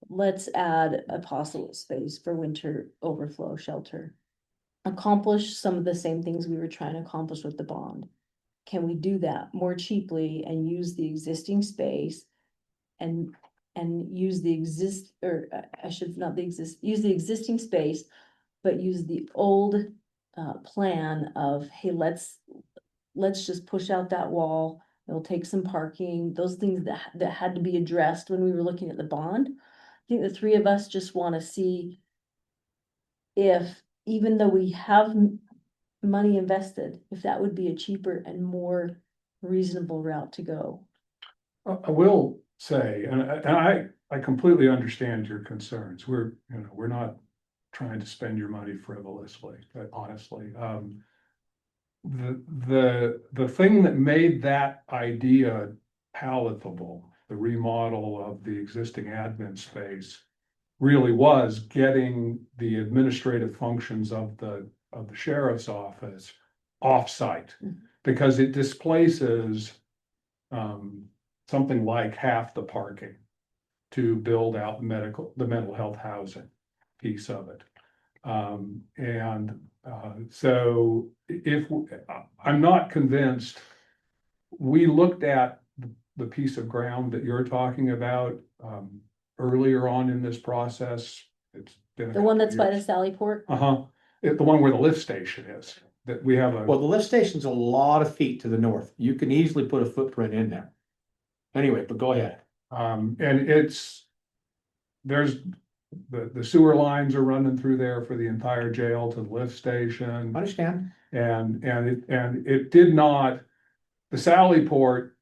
Let's add a possible space for winter overflow shelter. Accomplish some of the same things we were trying to accomplish with the bond. Can we do that more cheaply and use the existing space and use the use the existing space, but use the old plan of, hey, let's just push out that wall. It'll take some parking, those things that had to be addressed when we were looking at the bond. I think the three of us just want to see if, even though we have money invested, if that would be a cheaper and more reasonable route to go. I will say, and I completely understand your concerns. We're not trying to spend your money frivolously, but honestly. The thing that made that idea palatable, the remodel of the existing admin space, really was getting the administrative functions of the sheriff's office offsite, because it displaces something like half the parking to build out the mental health housing piece of it. So I'm not convinced. We looked at the piece of ground that you're talking about earlier on in this process. It's been The one that's by the Sally Port? The one where the lift station is, that we have Well, the lift station's a lot of feet to the north. You can easily put a footprint in there. Anyway, but go ahead. And there's the sewer lines are running through there for the entire jail to the lift station. Understand? And it did not, the Sally Port,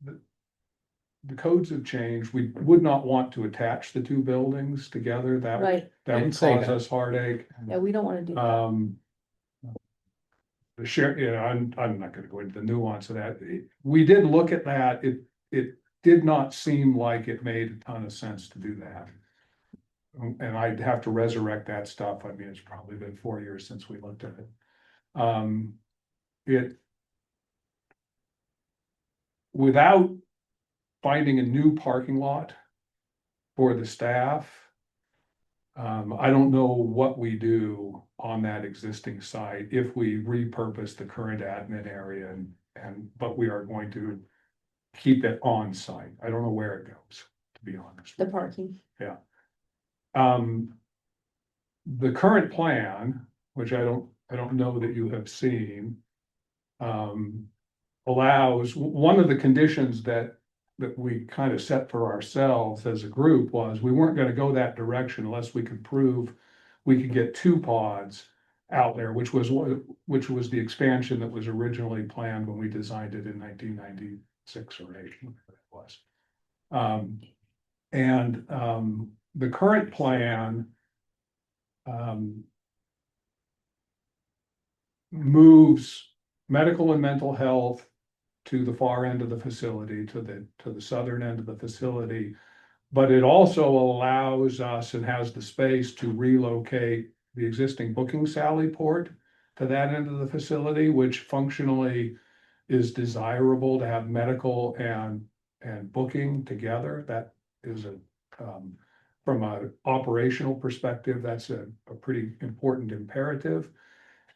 the codes have changed. We would not want to attach the two buildings together. That Right. would Didn't say cause that. us heartache. Yeah, we don't want to do that. The share, I'm not gonna go into the nuance of that. We did look at that. It did not seem like it made a ton of sense to do that. And I'd have to resurrect that stuff. I mean, it's probably been 4 years since we looked at it. Without finding a new parking lot for the staff, I don't know what we do on that existing site if we repurpose the current admin area but we are going to keep it on site. I don't know where it goes, to be honest. The parking. Yeah. The current plan, which I don't know that you have seen, allows, one of the conditions that we kind of set for ourselves as a group was we weren't going to go that direction unless we could prove we could get 2 pods out there, which was the expansion that was originally planned when we designed it in 1996 or 8, whatever it was. The current plan moves medical and mental health to the far end of the facility, to the southern end of the facility. But it also allows us and has the space to relocate the existing booking Sally Port to that end of the facility, which functionally is desirable to have medical and booking together. That is from an operational perspective, that's a pretty important imperative.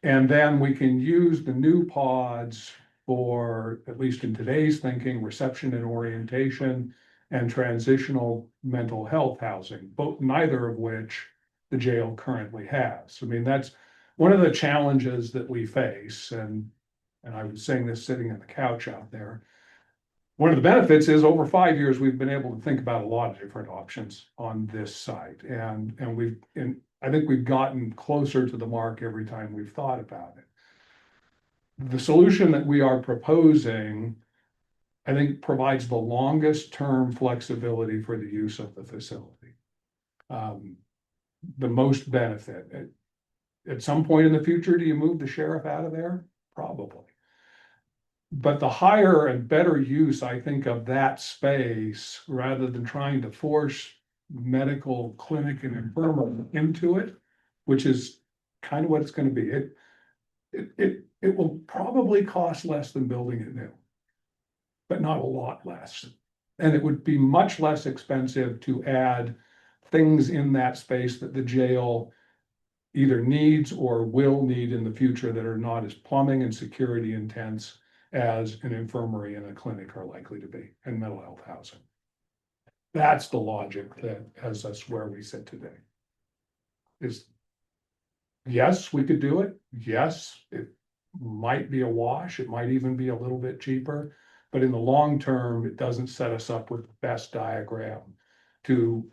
And then we can use the new pods for, at least in today's thinking, reception and orientation and transitional mental health housing, neither of which the jail currently has. I mean, that's one of the challenges that we face. And I was saying this sitting on the couch out there. One of the benefits is over 5 years, we've been able to think about a lot of different options on this site. And I think we've gotten closer to the mark every time we've thought about it. The solution that we are proposing I think provides the longest term flexibility for the use of the facility. The most benefit. At some point in the future, do you move the sheriff out of there? Probably. But the higher and better use, I think, of that space, rather than trying to force medical clinic and infirmary into it, which is kind of what it's gonna be. It will probably cost less than building it new, but not a lot less. And it would be much less expensive to add things in that space that the jail either needs or will need in the future that are not as plumbing and security intense as an infirmary and a clinic are likely to be, and mental health housing. That's the logic that has us where we sit today. Is, yes, we could do it. Yes, it might be a wash. It might even be a little bit cheaper, but in the long term, it doesn't set us up with the best diagram to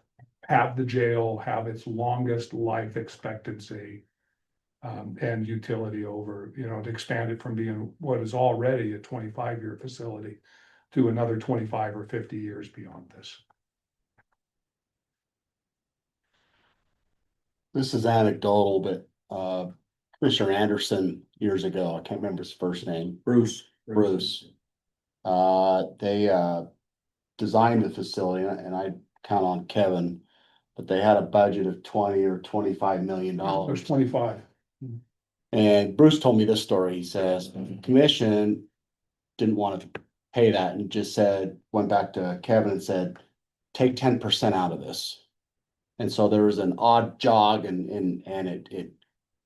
have the jail have its longest life expectancy and utility over, to expand it from being what is already a 25-year facility to another 25 or 50 years beyond this. This is anecdotal, but Commissioner Anderson years ago, I can't remember his first name. Bruce. They designed the facility, and I count on Kevin, but they had a budget of 20 or 25 million dollars. There's 25. And Bruce told me this story. He says, the commission didn't want to pay that and just went back to Kevin and said, take 10% out of this. And so there was an odd jog and it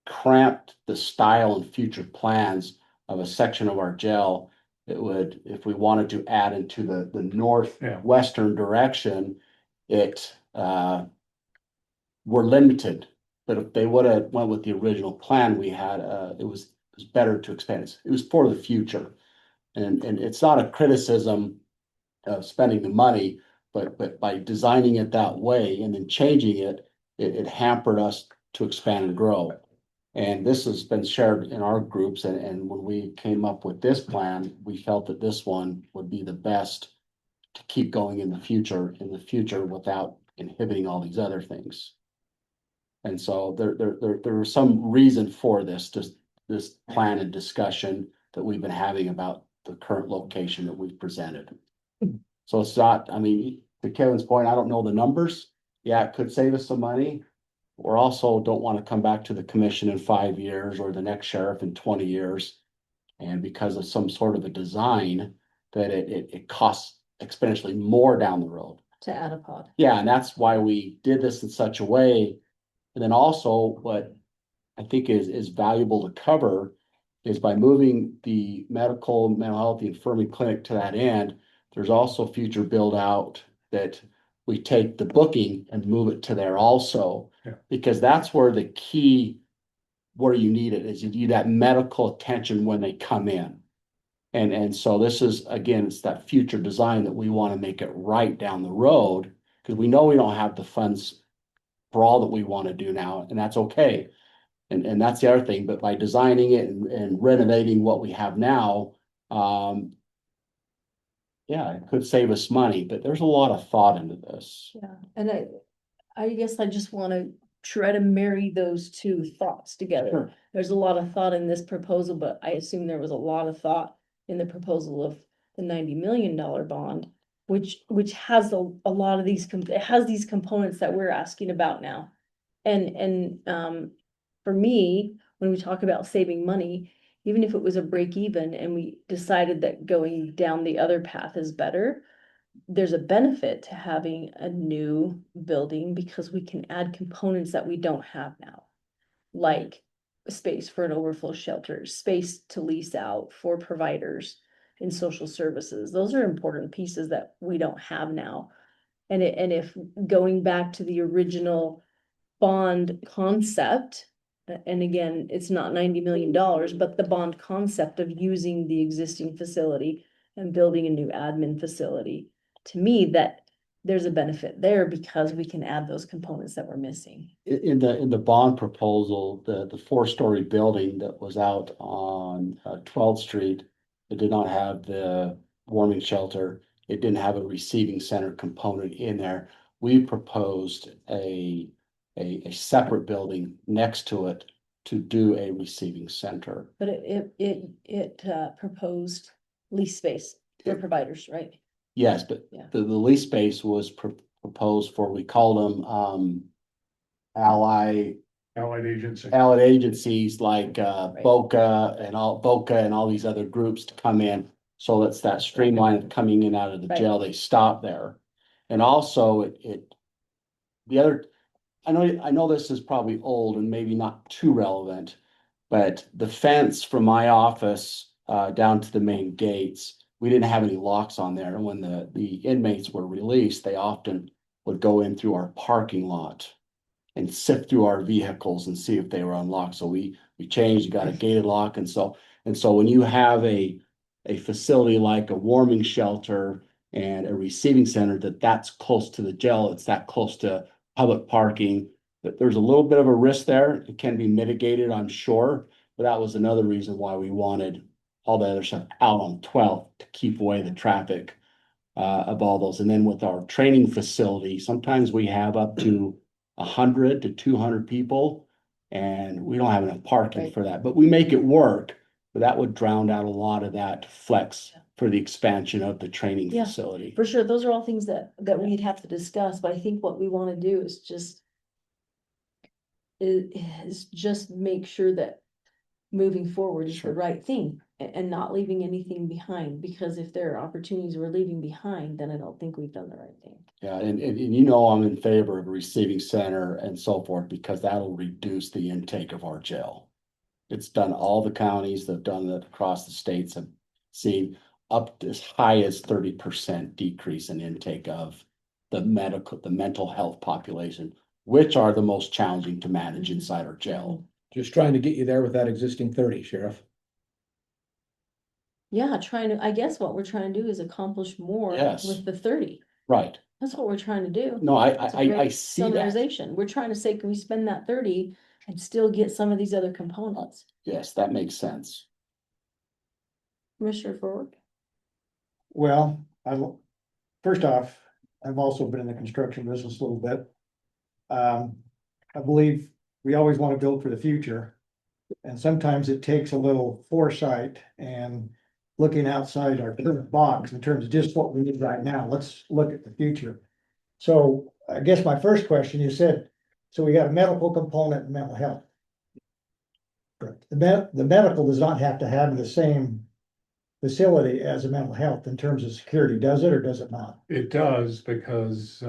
cramped the style and future plans of a section of our jail. It would, if we wanted to add into the northwestern direction, we're limited. But if they would have went with the original plan we had, it was better to expand. It was for the future. And it's not a criticism of spending the money, but by designing it that way and then changing it, it hampered us to expand and grow. And this has been shared in our groups. And when we came up with this plan, we felt that this one would be the best to keep going in the future without inhibiting all these other things. And so there was some reason for this plan and discussion that we've been having about the current location that we've presented. So it's not, I mean, to Kevin's point, I don't know the numbers. Yeah, it could save us some money. We also don't want to come back to the commission in 5 years or the next sheriff in 20 years. And because of some sort of a design that it costs exponentially more down the road. To add a pod. Yeah, and that's why we did this in such a way. And then also what I think is valuable to cover is by moving the mental health, the infirmary clinic to that end, there's also future build out that we take the booking and move it to there also. Yeah. Because that's where the key, where you need it is you need that medical attention when they come in. And so this is, again, it's that future design that we want to make it right down the road, because we know we don't have the funds for all that we want to do now, and that's okay. And that's the other thing, but by designing it and renovating what we have now, yeah, it could save us money, but there's a lot of thought into this. Yeah, and I guess I just want to try to marry those two thoughts together. Sure. There's a lot of thought in this proposal, but I assume there was a lot of thought in the proposal of the $90 million bond, which has a lot of these, it has these components that we're asking about now. And for me, when we talk about saving money, even if it was a break even and we decided that going down the other path is better, there's a benefit to having a new building because we can add components that we don't have now. Like space for an overflow shelter, space to lease out for providers in social services. Those are important pieces that we don't have now. And if going back to the original bond concept, and again, it's not $90 million, but the bond concept of using the existing facility and building a new admin facility, to me, that there's a benefit there because we can add those components that we're missing. In the bond proposal, the 4-story building that was out on 12th Street, it did not have the warming shelter. It didn't have a receiving center component in there. We proposed a separate building next to it to do a receiving center. But it proposed lease space for providers, right? Yes, but Yeah. the lease space was proposed for, we called them, allied agencies like, Boca and all these other groups to come in. So that's that streamline coming in out of the Right. jail, they stop there. And also I know this is probably old and maybe not too relevant, but the fence from my office, down to the main gates, we didn't have any locks on there. And when the inmates were released, they often would go in through our parking lot and sift through our vehicles and see if they were unlocked. So we changed, got a gated lock. And so when you have a facility like a warming shelter and a receiving center that's close to the jail, it's that close to public parking, that there's a little bit of a risk there. It can be mitigated, I'm sure, but that was another reason why we wanted all the other stuff out on 12th to keep away the traffic of all those. And then with our training facility, sometimes we have up to 100 to 200 people, and we don't have enough parking for that, but we make it work. But that would drown out a lot of that flex for the expansion of the training Yeah. facility. For sure, those are all things that we'd have to discuss, but I think what we wanna do is just make sure that moving forward is the right thing and not leaving anything behind, because if there are opportunities we're leaving behind, then I don't think we've done the right thing. Yeah, and you know, I'm in favor of a receiving center and so forth, because that'll reduce the intake of our jail. It's done, all the counties that have done it across the states have seen up to as high as 30% decrease in intake of the mental health population, which are the most challenging to manage inside our jail. Just trying to get you there with that existing 30, Sheriff. Yeah, I guess what we're trying to do is accomplish more Yes. with the 30. Right. That's what we're trying to do. No, It's a great I see that. summarization. We're trying to say, can we spend that 30 and still get some of these other components? Yes, that makes sense. Commissioner Ford? Well, first off, I've also been in the construction business a little bit. I believe we always want to build for the future. And sometimes it takes a little foresight and looking outside our current box in terms of just what we need right now. Let's look at the future. So I guess my first question, you said, so we got a medical component and mental health. Correct. The medical does not have to have the same facility as a mental health in terms of security, does it, or does it not? It does, because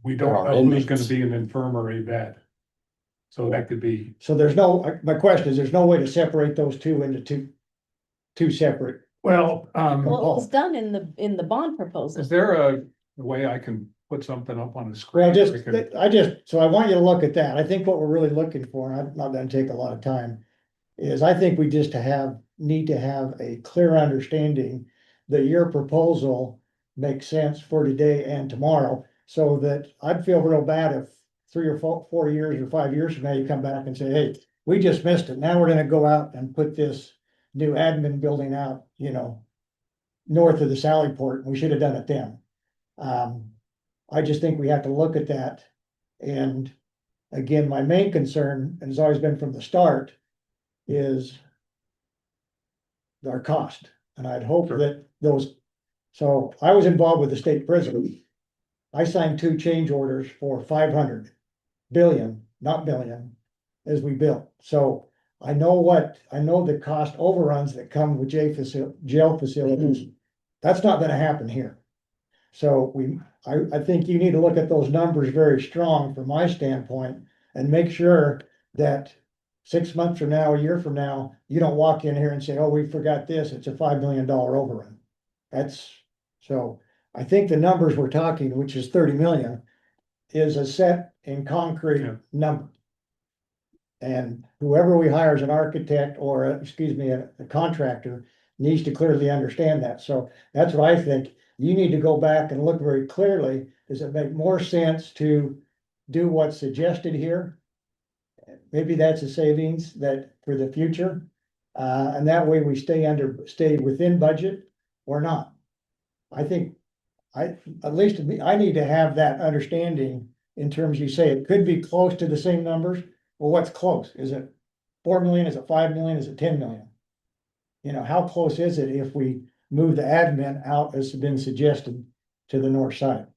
we There don't are know who's inmates. gonna be an infirmary bed. So that could be, So my question is, there's no way to separate those two into two separate. well, Well, it was done in the bond proposal. is there a way I can put something up on the screen? Well, so I want you to look at that. I think what we're really looking for, and I'm not gonna take a lot of time, is I think we just need to have a clear understanding that your proposal makes sense for today and tomorrow, so that I'd feel real bad if 3 or 4 years or 5 years from now, you come back and say, hey, we just missed it. Now we're gonna go out and put this new admin building out, north of the Sally Port. We should have done it then. I just think we have to look at that. And again, my main concern, and has always been from the start, is our cost. And I'd hope that so I was involved with the state prison. I signed 2 change orders for 500 billion, not billion, as we built. So I know the cost overruns that come with jail facilities. That's not gonna happen here. So I think you need to look at those numbers very strong from my standpoint and make sure that 6 months from now, a year from now, you don't walk in here and say, oh, we forgot this, it's a $5 million overrun. So I think the numbers we're talking, which is 30 million, is a set in concrete number. And whoever we hire as an architect or, a contractor needs to clearly understand that. So that's what I think. You need to go back and look very clearly. Does it make more sense to do what's suggested here? Maybe that's a savings that for the future. And that way we stay within budget or not. I think, at least I need to have that understanding in terms, you say it could be close to the same numbers. Well, what's close? Is it 4 million? Is it 5 million? Is it 10 million? You know, how close is it if we move the admin out as been suggested to the north side?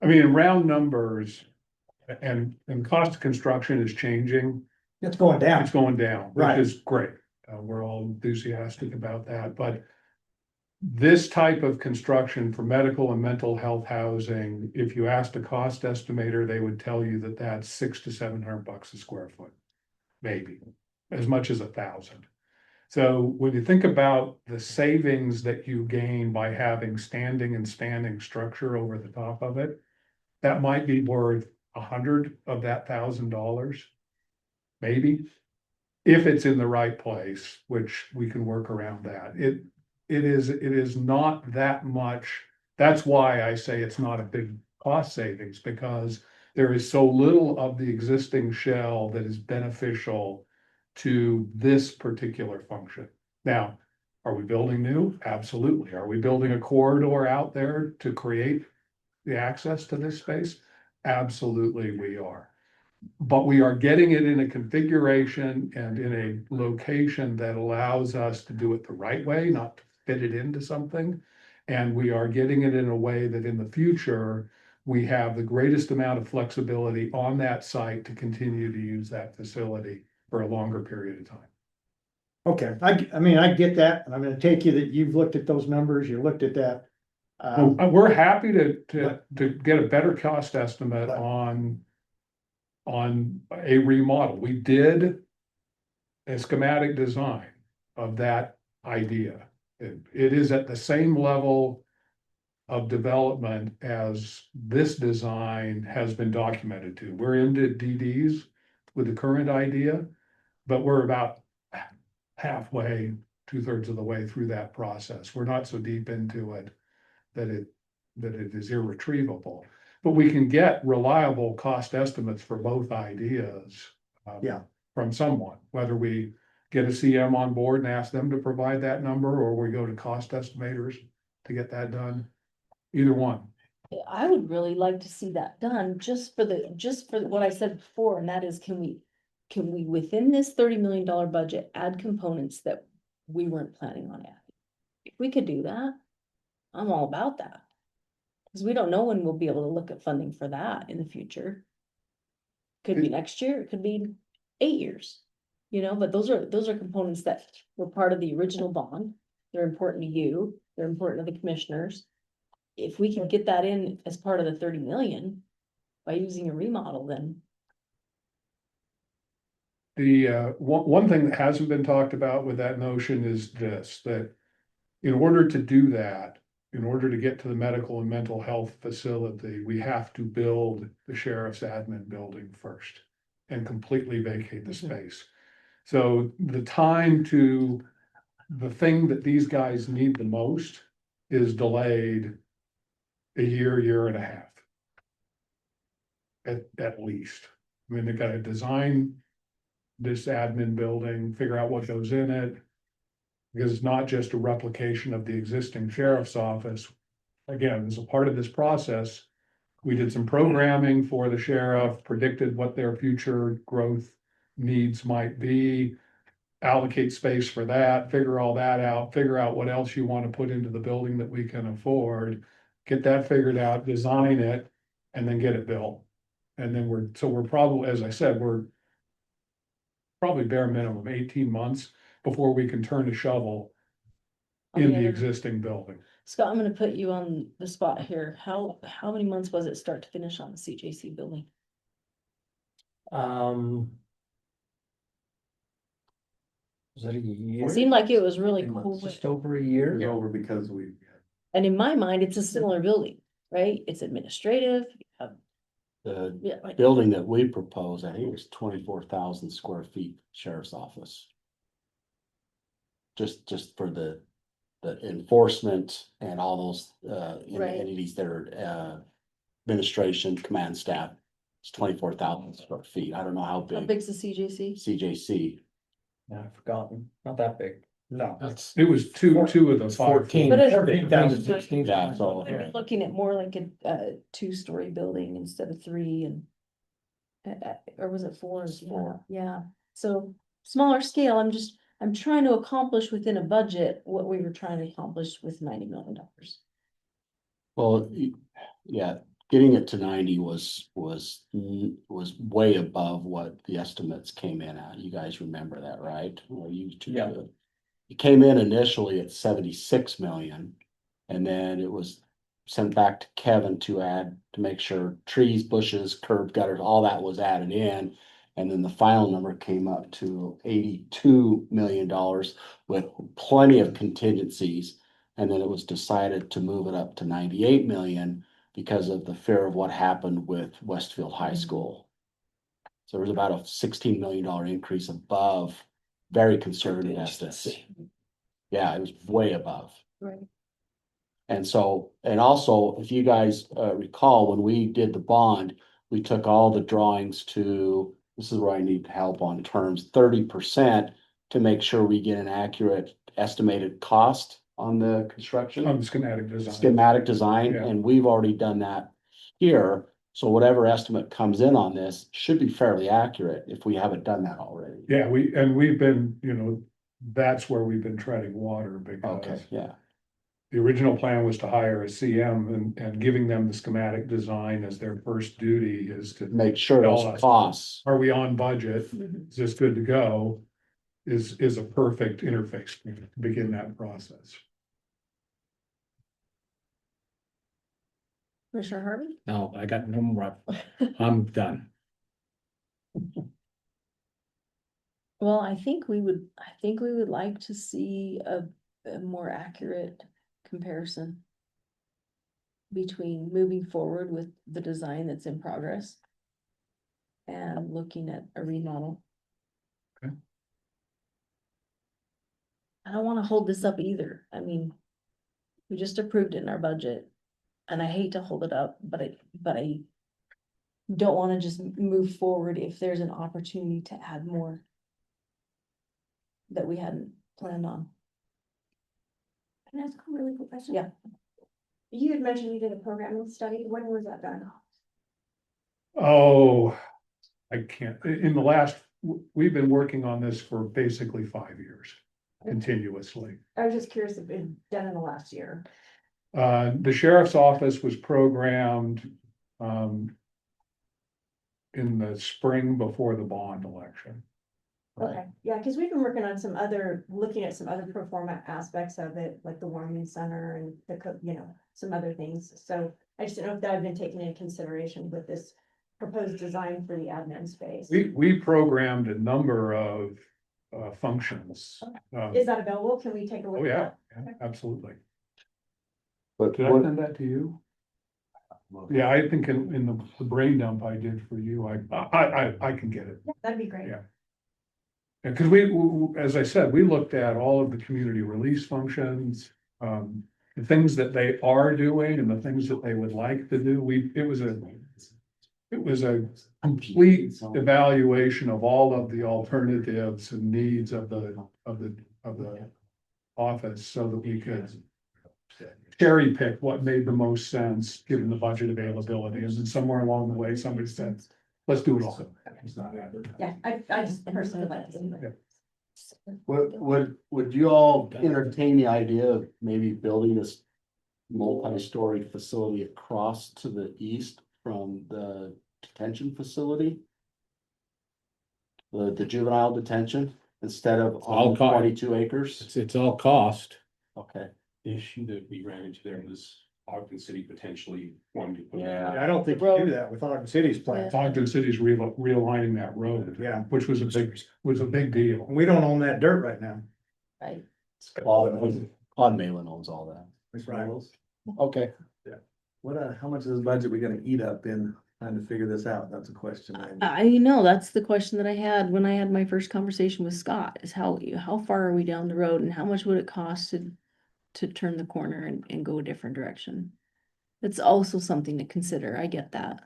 I mean, in round numbers, and cost of construction is changing. It's going down. It's going down, which Right. is great. We're all enthusiastic about that, but this type of construction for medical and mental health housing, if you asked a cost estimator, they would tell you that that's $600 to $700 a square foot, maybe as much as 1,000. So when you think about the savings that you gain by having standing and standing structure over the top of it, that might be worth 100 of that $1,000, maybe, if it's in the right place, which we can work around that. It is not that much. That's why I say it's not a big cost savings, because there is so little of the existing shell that is beneficial to this particular function. Now, are we building new? Absolutely. Are we building a corridor out there to create the access to this space? Absolutely, we are. But we are getting it in a configuration and in a location that allows us to do it the right way, not to fit it into something. And we are getting it in a way that in the future, we have the greatest amount of flexibility on that site to continue to use that facility for a longer period of time. Okay, I mean, I get that, and I'm gonna take you that you've looked at those numbers, you looked at that. We're happy to get a better cost estimate on a remodel. We did a schematic design of that idea. It is at the same level of development as this design has been documented to. We're into DDs with the current idea, but we're about halfway, 2/3 of the way through that process. We're not so deep into it that it is irretrievable. But we can get reliable cost estimates for both ideas. Yeah. From someone, whether we get a CM on board and ask them to provide that number, or we go to cost estimators to get that done. Either one. I would really like to see that done just for what I said before, and that is, can we within this $30 million budget, add components that we weren't planning on adding? If we could do that, I'm all about that. Cause we don't know when we'll be able to look at funding for that in the future. Could be next year, it could be 8 years, you know, but those are components that were part of the original bond. They're important to you, they're important to the commissioners. If we can get that in as part of the 30 million by using a remodel, then. The one thing that hasn't been talked about with that notion is this, that in order to do that, in order to get to the medical and mental health facility, we have to build the sheriff's admin building first and completely vacate the space. So the time to the thing that these guys need the most is delayed a year and a half. At least. I mean, they've got to design this admin building, figure out what goes in it. Because it's not just a replication of the existing sheriff's office. Again, as a part of this process, we did some programming for the sheriff, predicted what their future growth needs might be, allocate space for that, figure all that out, figure out what else you want to put into the building that we can afford, get that figured out, design it, and then get it built. And then we're probably, as I said, we're probably bare minimum 18 months before we can turn a shovel in the existing building. Scott, I'm gonna put you on the spot here. How many months was it start to finish on the CJC building? Was it a year? It seemed like it was really cool. Just over a year. Over because we. And in my mind, it's a similar building, right? It's administrative. The Yeah, like, building that we propose, I think it was 24,000 square feet sheriff's office. Just for the enforcement and all those Right. entities that are administration, command staff. It's 24,000 square feet. I don't know how how big big's the CJC? CJC. Yeah, I've forgotten. Not that big. No. That's It was two of the five. 14. But it's- 14,016. Yeah, so- We'd be looking at more like a two-story building instead of three and. Or was it four? Yeah, so smaller scale, I'm trying to accomplish within a budget what we were trying to accomplish with $90 million. Well, yeah, getting it to 90 was way above what the estimates came in at. You guys remember that, right? Well, you two Yeah. do. It came in initially at 76 million, and then it was sent back to Kevin to add, to make sure trees, bushes, curb gutters, all that was added in. And then the final number came up to $82 million with plenty of contingencies. And then it was decided to move it up to 98 million because of the fear of what happened with Westfield High School. So there was about a $16 million increase above, very conservative estimates. Yeah, it was way above. Right. And so, and also, if you guys recall, when we did the bond, we took all the drawings to, this is where I need help on terms, 30% to make sure we get an accurate estimated cost on the construction. On the schematic design. Schematic design, Yeah. and we've already done that here. So whatever estimate comes in on this should be fairly accurate if we haven't done that already. Yeah, we've been, that's where we've been treading water Okay, because yeah. the original plan was to hire a CM and giving them the schematic design as their first duty is to Make sure tell those us, costs. are we on budget? Is this good to go? Is a perfect interface to begin that process. Commissioner Harvey? No, I got no more. I'm done. Well, I think we would like to see a more accurate comparison between moving forward with the design that's in progress and looking at a remodel. Okay. I don't want to hold this up either. I mean, we just approved it in our budget and I hate to hold it up, but I don't want to just move forward if there's an opportunity to add more that we hadn't planned on. Can I ask a really quick question? Yeah. You had mentioned you did a programming study. When was that done? Oh, I can't, in the last, we've been working on this for basically 5 years, continuously. I was just curious if it had done in the last year. The sheriff's office was programmed, in the spring before the bond election. Okay, yeah, because we've been working on looking at some other pro forma aspects of it, like the warming center and some other things. So I just don't know if that had been taken into consideration with this proposed design for the admin space. We programmed a number of functions. Is that available? Can we take a look? Oh, at yeah, that? absolutely. But Did I what, send that to you? Yeah, I think in the brain dump I did for you, I can get it. Yeah, that'd be great. Yeah. Because we, as I said, we looked at all of the community release functions, the things that they are doing and the things that they would like to do. It was a complete evaluation of all of the alternatives and needs of the office so that we could cherry pick what made the most sense, given the budget availability. And then somewhere along the way, somebody said, let's do it all. Yeah, I just personally like to see that. Would you all entertain the idea of maybe building this multi-story facility across to the east from the detention facility? The juvenile detention, instead of All on co- 22 acres? It's all cost. Okay, The issue that we ran into there was Ogden City potentially wanting to put. Yeah. I don't think you do that with Ogden City's plan. Ogden City's realigning that road. Yeah. Which was a big deal. We don't own that dirt right now. Right. Claude Malin owns all that. Right. Okay. How much of this budget we gonna eat up in trying to figure this out? That's a question. I know, that's the question that I had when I had my first conversation with Scott, is how far are we down the road and how much would it cost to turn the corner and go a different direction? It's also something to consider. I get that.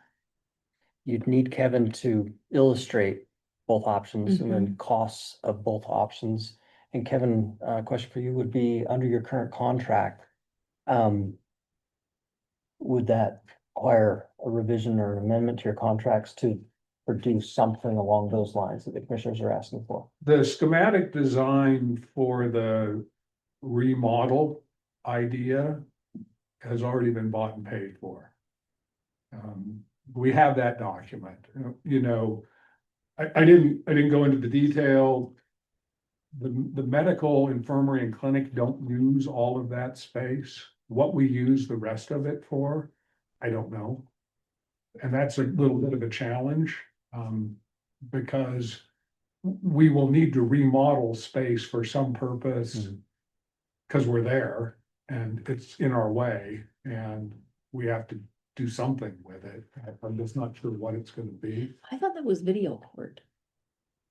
You'd need Kevin to illustrate both options and then costs of both options. And Kevin, question for you would be, under your current contract, would that require a revision or an amendment to your contracts to produce something along those lines that the commissioners are asking for? The schematic design for the remodel idea has already been bought and paid for. We have that document, you know, I didn't go into the detail. The medical infirmary and clinic don't use all of that space. What we use the rest of it for, I don't know. And that's a little bit of a challenge, because we will need to remodel space for some purpose. Cause we're there and it's in our way and we have to do something with it. I'm just not sure what it's gonna be. I thought that was video court.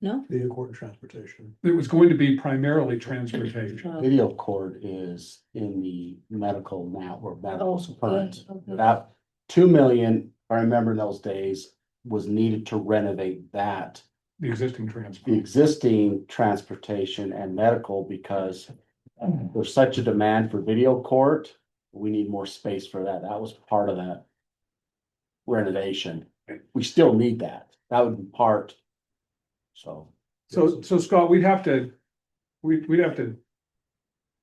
No? The court and transportation. It was going to be primarily transportation. Video court is in the medical now, or medical Oh, current. okay. That 2 million, I remember in those days, was needed to renovate that. The existing The transport. existing transportation and medical, because there's such a demand for video court. We need more space for that. That was part of that renovation. We still need that. That would be part. So. So Scott, we'd have to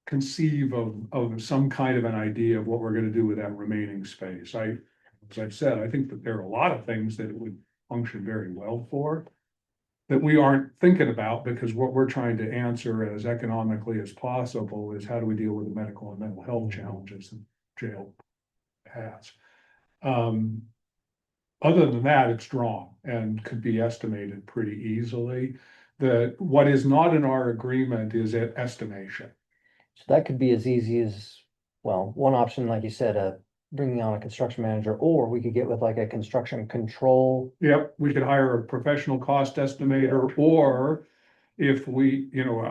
conceive of some kind of an idea of what we're gonna do with that remaining space. As I've said, I think that there are a lot of things that it would function very well for, that we aren't thinking about, because what we're trying to answer as economically as possible is how do we deal with the medical and mental health challenges that jail has. Other than that, it's drawn and could be estimated pretty easily. What is not in our agreement is an estimation. So that could be as easy as, well, one option, like you said, bringing on a construction manager, or we could get with like a construction control. Yep, we could hire a professional cost estimator, or if we, you know,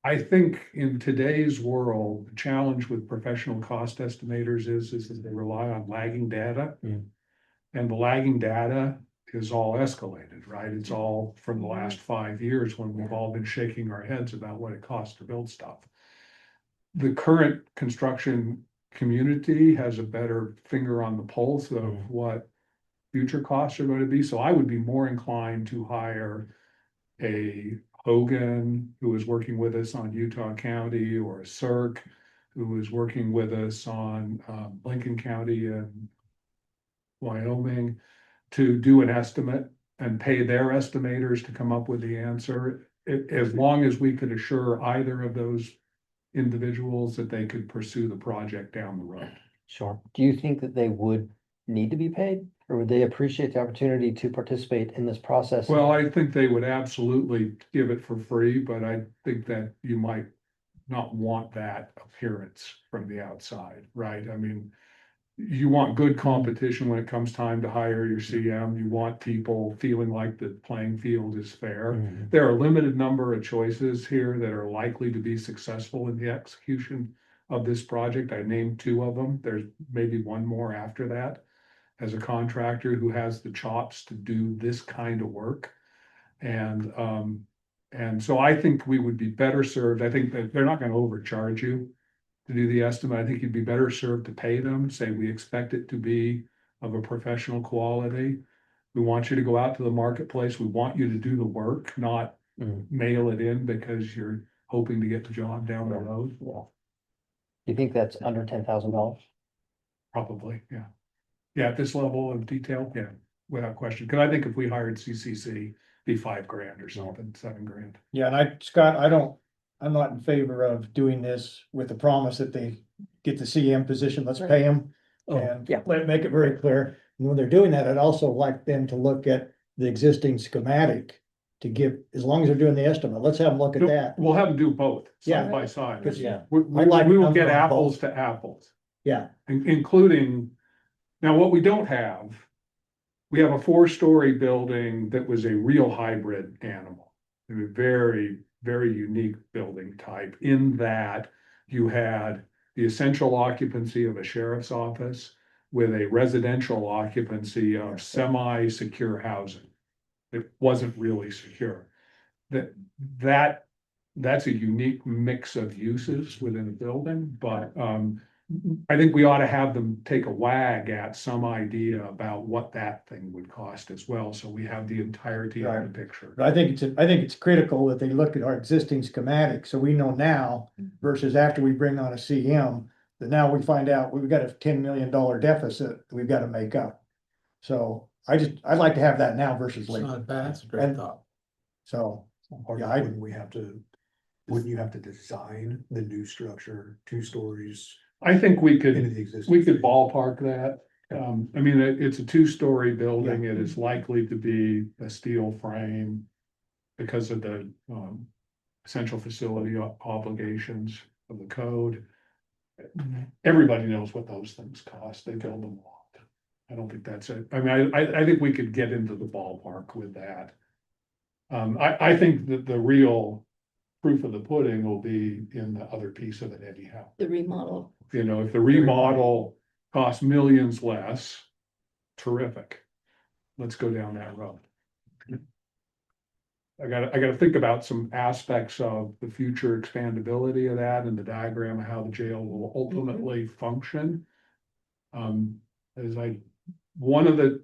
I think in today's world, the challenge with professional cost estimators is that they rely on lagging data. And the lagging data is all escalated, right? It's all from the last 5 years when we've all been shaking our heads about what it costs to build stuff. The current construction community has a better finger on the pulse of what future costs are going to be. So I would be more inclined to hire a Hogan who is working with us on Utah County, or a Cirque who is working with us on Lincoln County and Wyoming, to do an estimate and pay their estimators to come up with the answer. As long as we could assure either of those individuals that they could pursue the project down the road. Sure. Do you think that they would need to be paid, or would they appreciate the opportunity to participate in this process? Well, I think they would absolutely give it for free, but I think that you might not want that appearance from the outside, right? I mean, you want good competition when it comes time to hire your CM. You want people feeling like the playing field is fair. There are a limited number of choices here that are likely to be successful in the execution of this project. I named 2 of them. There's maybe one more after that, as a contractor who has the chops to do this kind of work. And so I think we would be better served. I think that they're not going to overcharge you to do the estimate. I think you'd be better served to pay them, say, we expect it to be of a professional quality. We want you to go out to the marketplace. We want you to do the work, not mail it in because you're hoping to get the job down the road. Do you think that's under $10,000? Probably, yeah. Yeah, at this level of detail, yeah, without question. Cause I think if we hired CCC, it'd be $5,000 or something, $7,000. Yeah, and Scott, I'm not in favor of doing this with the promise that they get the CM position, let's pay them. And make it very clear. And when they're doing that, I'd also like them to look at the existing schematic to give, as long as they're doing the estimate, let's have them look at that. We'll have them do both Yeah. side by side. 'Cause, yeah, We I'd like will numbers get on apples both. to apples. Yeah, Including, now what we don't have, we have a 4-story building that was a real hybrid animal. A very, very unique building type, in that you had the essential occupancy of a sheriff's office with a residential occupancy of semi-secure housing. It wasn't really secure. That that's a unique mix of uses within a building, but, I think we ought to have them take a wag at some idea about what that thing would cost as well, so we have the entirety of the picture. But I think it's critical that they look at our existing schematic, so we know now versus after we bring on a CM, that now we find out we've got a $10 million deficit that we've got to make up. So I'd like to have that now versus It's later. not bad, it's a great And- thought. So, Or yeah, wouldn't you have to design the new structure, 2 stories I think we into could, the existing? we could ballpark that. I mean, it's a 2-story building. It is likely to be a steel frame because of the, essential facility obligations of the code. Everybody knows what those things cost. They build them a lot. I don't think that's it. I mean, I think we could get into the ballpark with that. I think that the real proof of the pudding will be in the other piece of it anyhow. The remodel. You know, if the remodel costs millions less, terrific. Let's go down that road. I gotta think about some aspects of the future expandability of that and the diagram of how the jail will ultimately function. One of the,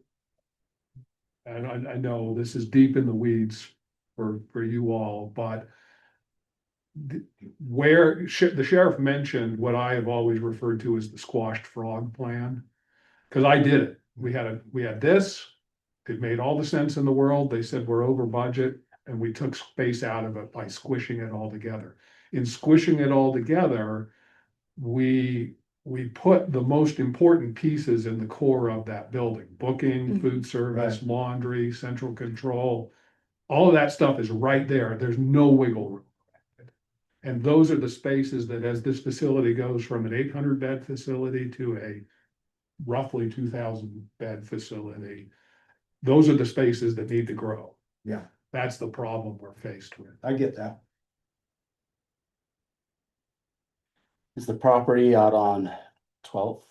and I know this is deep in the weeds for you all, but where the sheriff mentioned what I have always referred to as the squashed frog plan. Cause I did it. We had this, it made all the sense in the world. They said we're over budget and we took space out of it by squishing it all together. In squishing it all together, we put the most important pieces in the core of that building: booking, food service, laundry, central control. All of that stuff is right there. There's no wiggle room. And those are the spaces that, as this facility goes from an 800-bed facility to a roughly 2,000-bed facility, those are the spaces that need to grow. Yeah. That's the problem we're faced with. I get that. Is the property out on 12th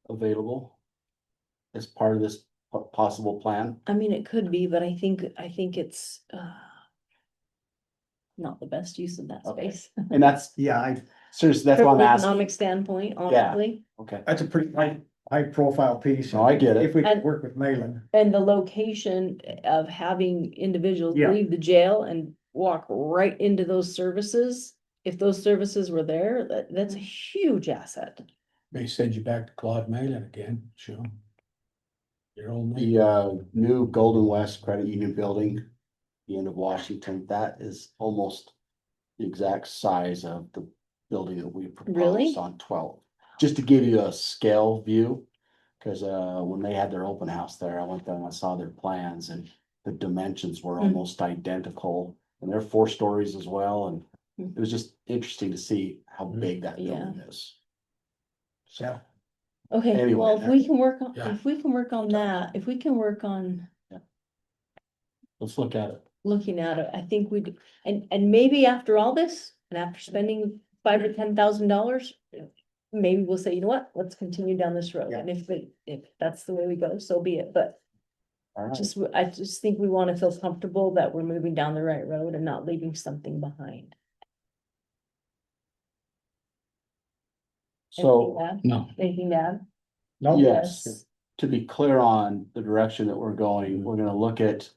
available as part of this possible plan? I mean, it could be, but I think it's, not the best use of that space. And that's, seriously, that's what I'm From an asking. economic standpoint, honestly. Okay. That's a pretty high profile piece. No, I get it. If we could And- work with Malin. And the location of having individuals Yeah. leave the jail and walk right into those services. If those services were there, that's a huge asset. May send you back to Claude Malin again, sure. Your old man. The new Golden West Credit Union building, the end of Washington, that is almost the exact size of the building that we Really? proposed on 12th. Just to give you a scale view, because when they had their open house there, I went there and I saw their plans and the dimensions were almost identical. And they're 4 stories as well, and it was just interesting to see how big that building is. So, Okay, Anyway, well, if we can work on, Yeah. if we can work on that, if we can work on let's look at it. looking at it, I think we'd, and maybe after all this, and after spending $5,000 or $10,000, maybe we'll say, you know what, let's continue down this road. And if that's the way we go, so be it, but All right. I just think we want to feel comfortable that we're moving down the right road and not leaving something behind. So, Anything to add? no, yes, to be clear on the direction that we're going, we're gonna look at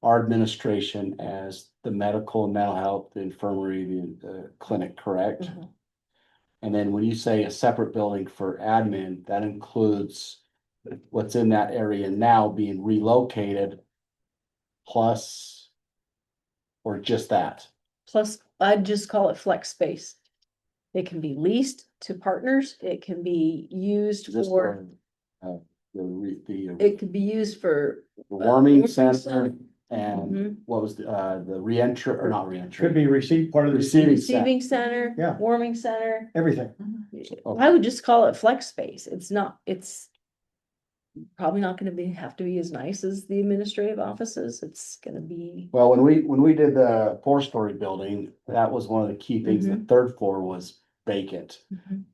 our administration as the medical and mental health, the infirmary, the clinic, correct? Mhm. And then when you say a separate building for admin, that includes what's in that area now being relocated plus, or just that? Plus, I'd just call it flex space. It can be leased to partners, it can be used Is this for, the it could be used for. warming center. center and what was the reentry, or not reentry? could be part of the Receiving Receiving center, Yeah. warming center. everything. I would just call it flex space. It's probably not gonna have to be as nice as the administrative offices. It's gonna be. Well, when we did the 4-story building, that was one of the key things. The 3rd floor was vacant,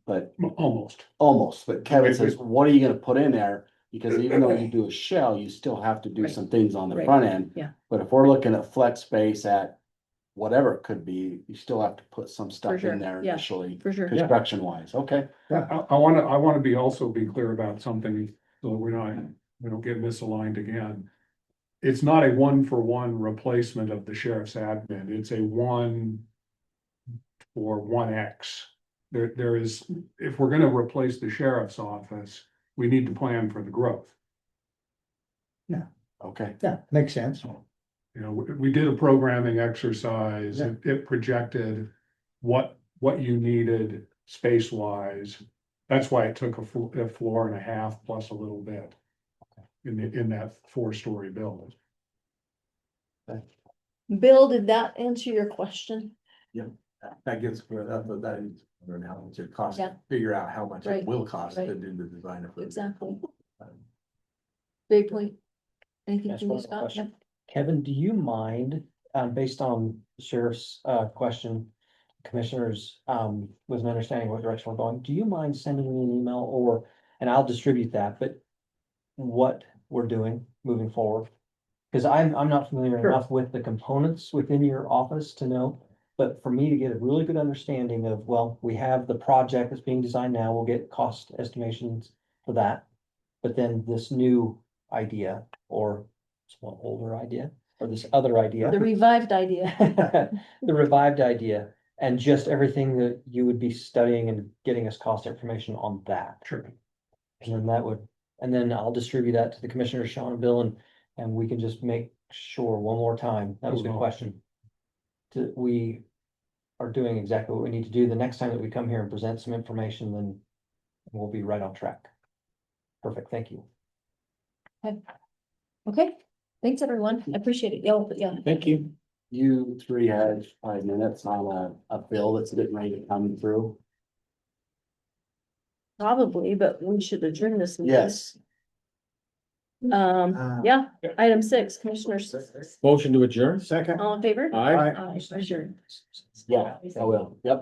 but almost, but Kevin says, what are you gonna put in there? Because even though you do a shell, you still have to do some things on the front end. Yeah. But if we're looking at flex space at whatever it could be, you still have to put some stuff sure, in there yeah, initially, for sure. construction wise, okay? I wanna be clear about something, so that we don't get misaligned again. It's not a one-for-one replacement of the sheriff's admin, it's a 1 for 1X. There is, if we're gonna replace the sheriff's office, we need to plan for the growth. Okay. Yeah, makes sense. You know, we did a programming exercise, Yeah. it projected what you needed space-wise. That's why it took a floor and a half plus a little bit in that 4-story building. Bill, did that answer your question? That gets, that is, how much it costs, Yeah. to figure out how much Right, it will cost to right. do the design of it. Exactly. Big point. Anything That's from you, one Scott? question. Kevin, do you mind, based on the sheriff's question, commissioners, with an understanding what direction we're going, do you mind sending me an email or, and I'll distribute that, but what we're doing moving forward? Because I'm not familiar enough with the components within your office to know, but for me to get a really good understanding of, well, we have the project that's being designed now, we'll get cost estimations for that. But then this new idea, or one older idea, or this other idea. The revived idea. The revived idea, and just everything that you would be studying and getting us cost information on that. Sure. And then that would, and then I'll distribute that to the commissioners, Sean and Bill, and we can just make sure one more time, that was a good question. That we are doing exactly what we need to do. The next time that we come here and present some information, then we'll be right on track. Perfect, thank you. Okay, thanks, everyone. I appreciate it. Yeah. Thank you. You three had 5 minutes on a bill that's getting ready to come through. Probably, but we should adjourn this meeting. Yes. Yeah, item 6, commissioners, Motion to adjourn? Second. all in favor? Aye. Aye, sure. Yeah, I will, yep.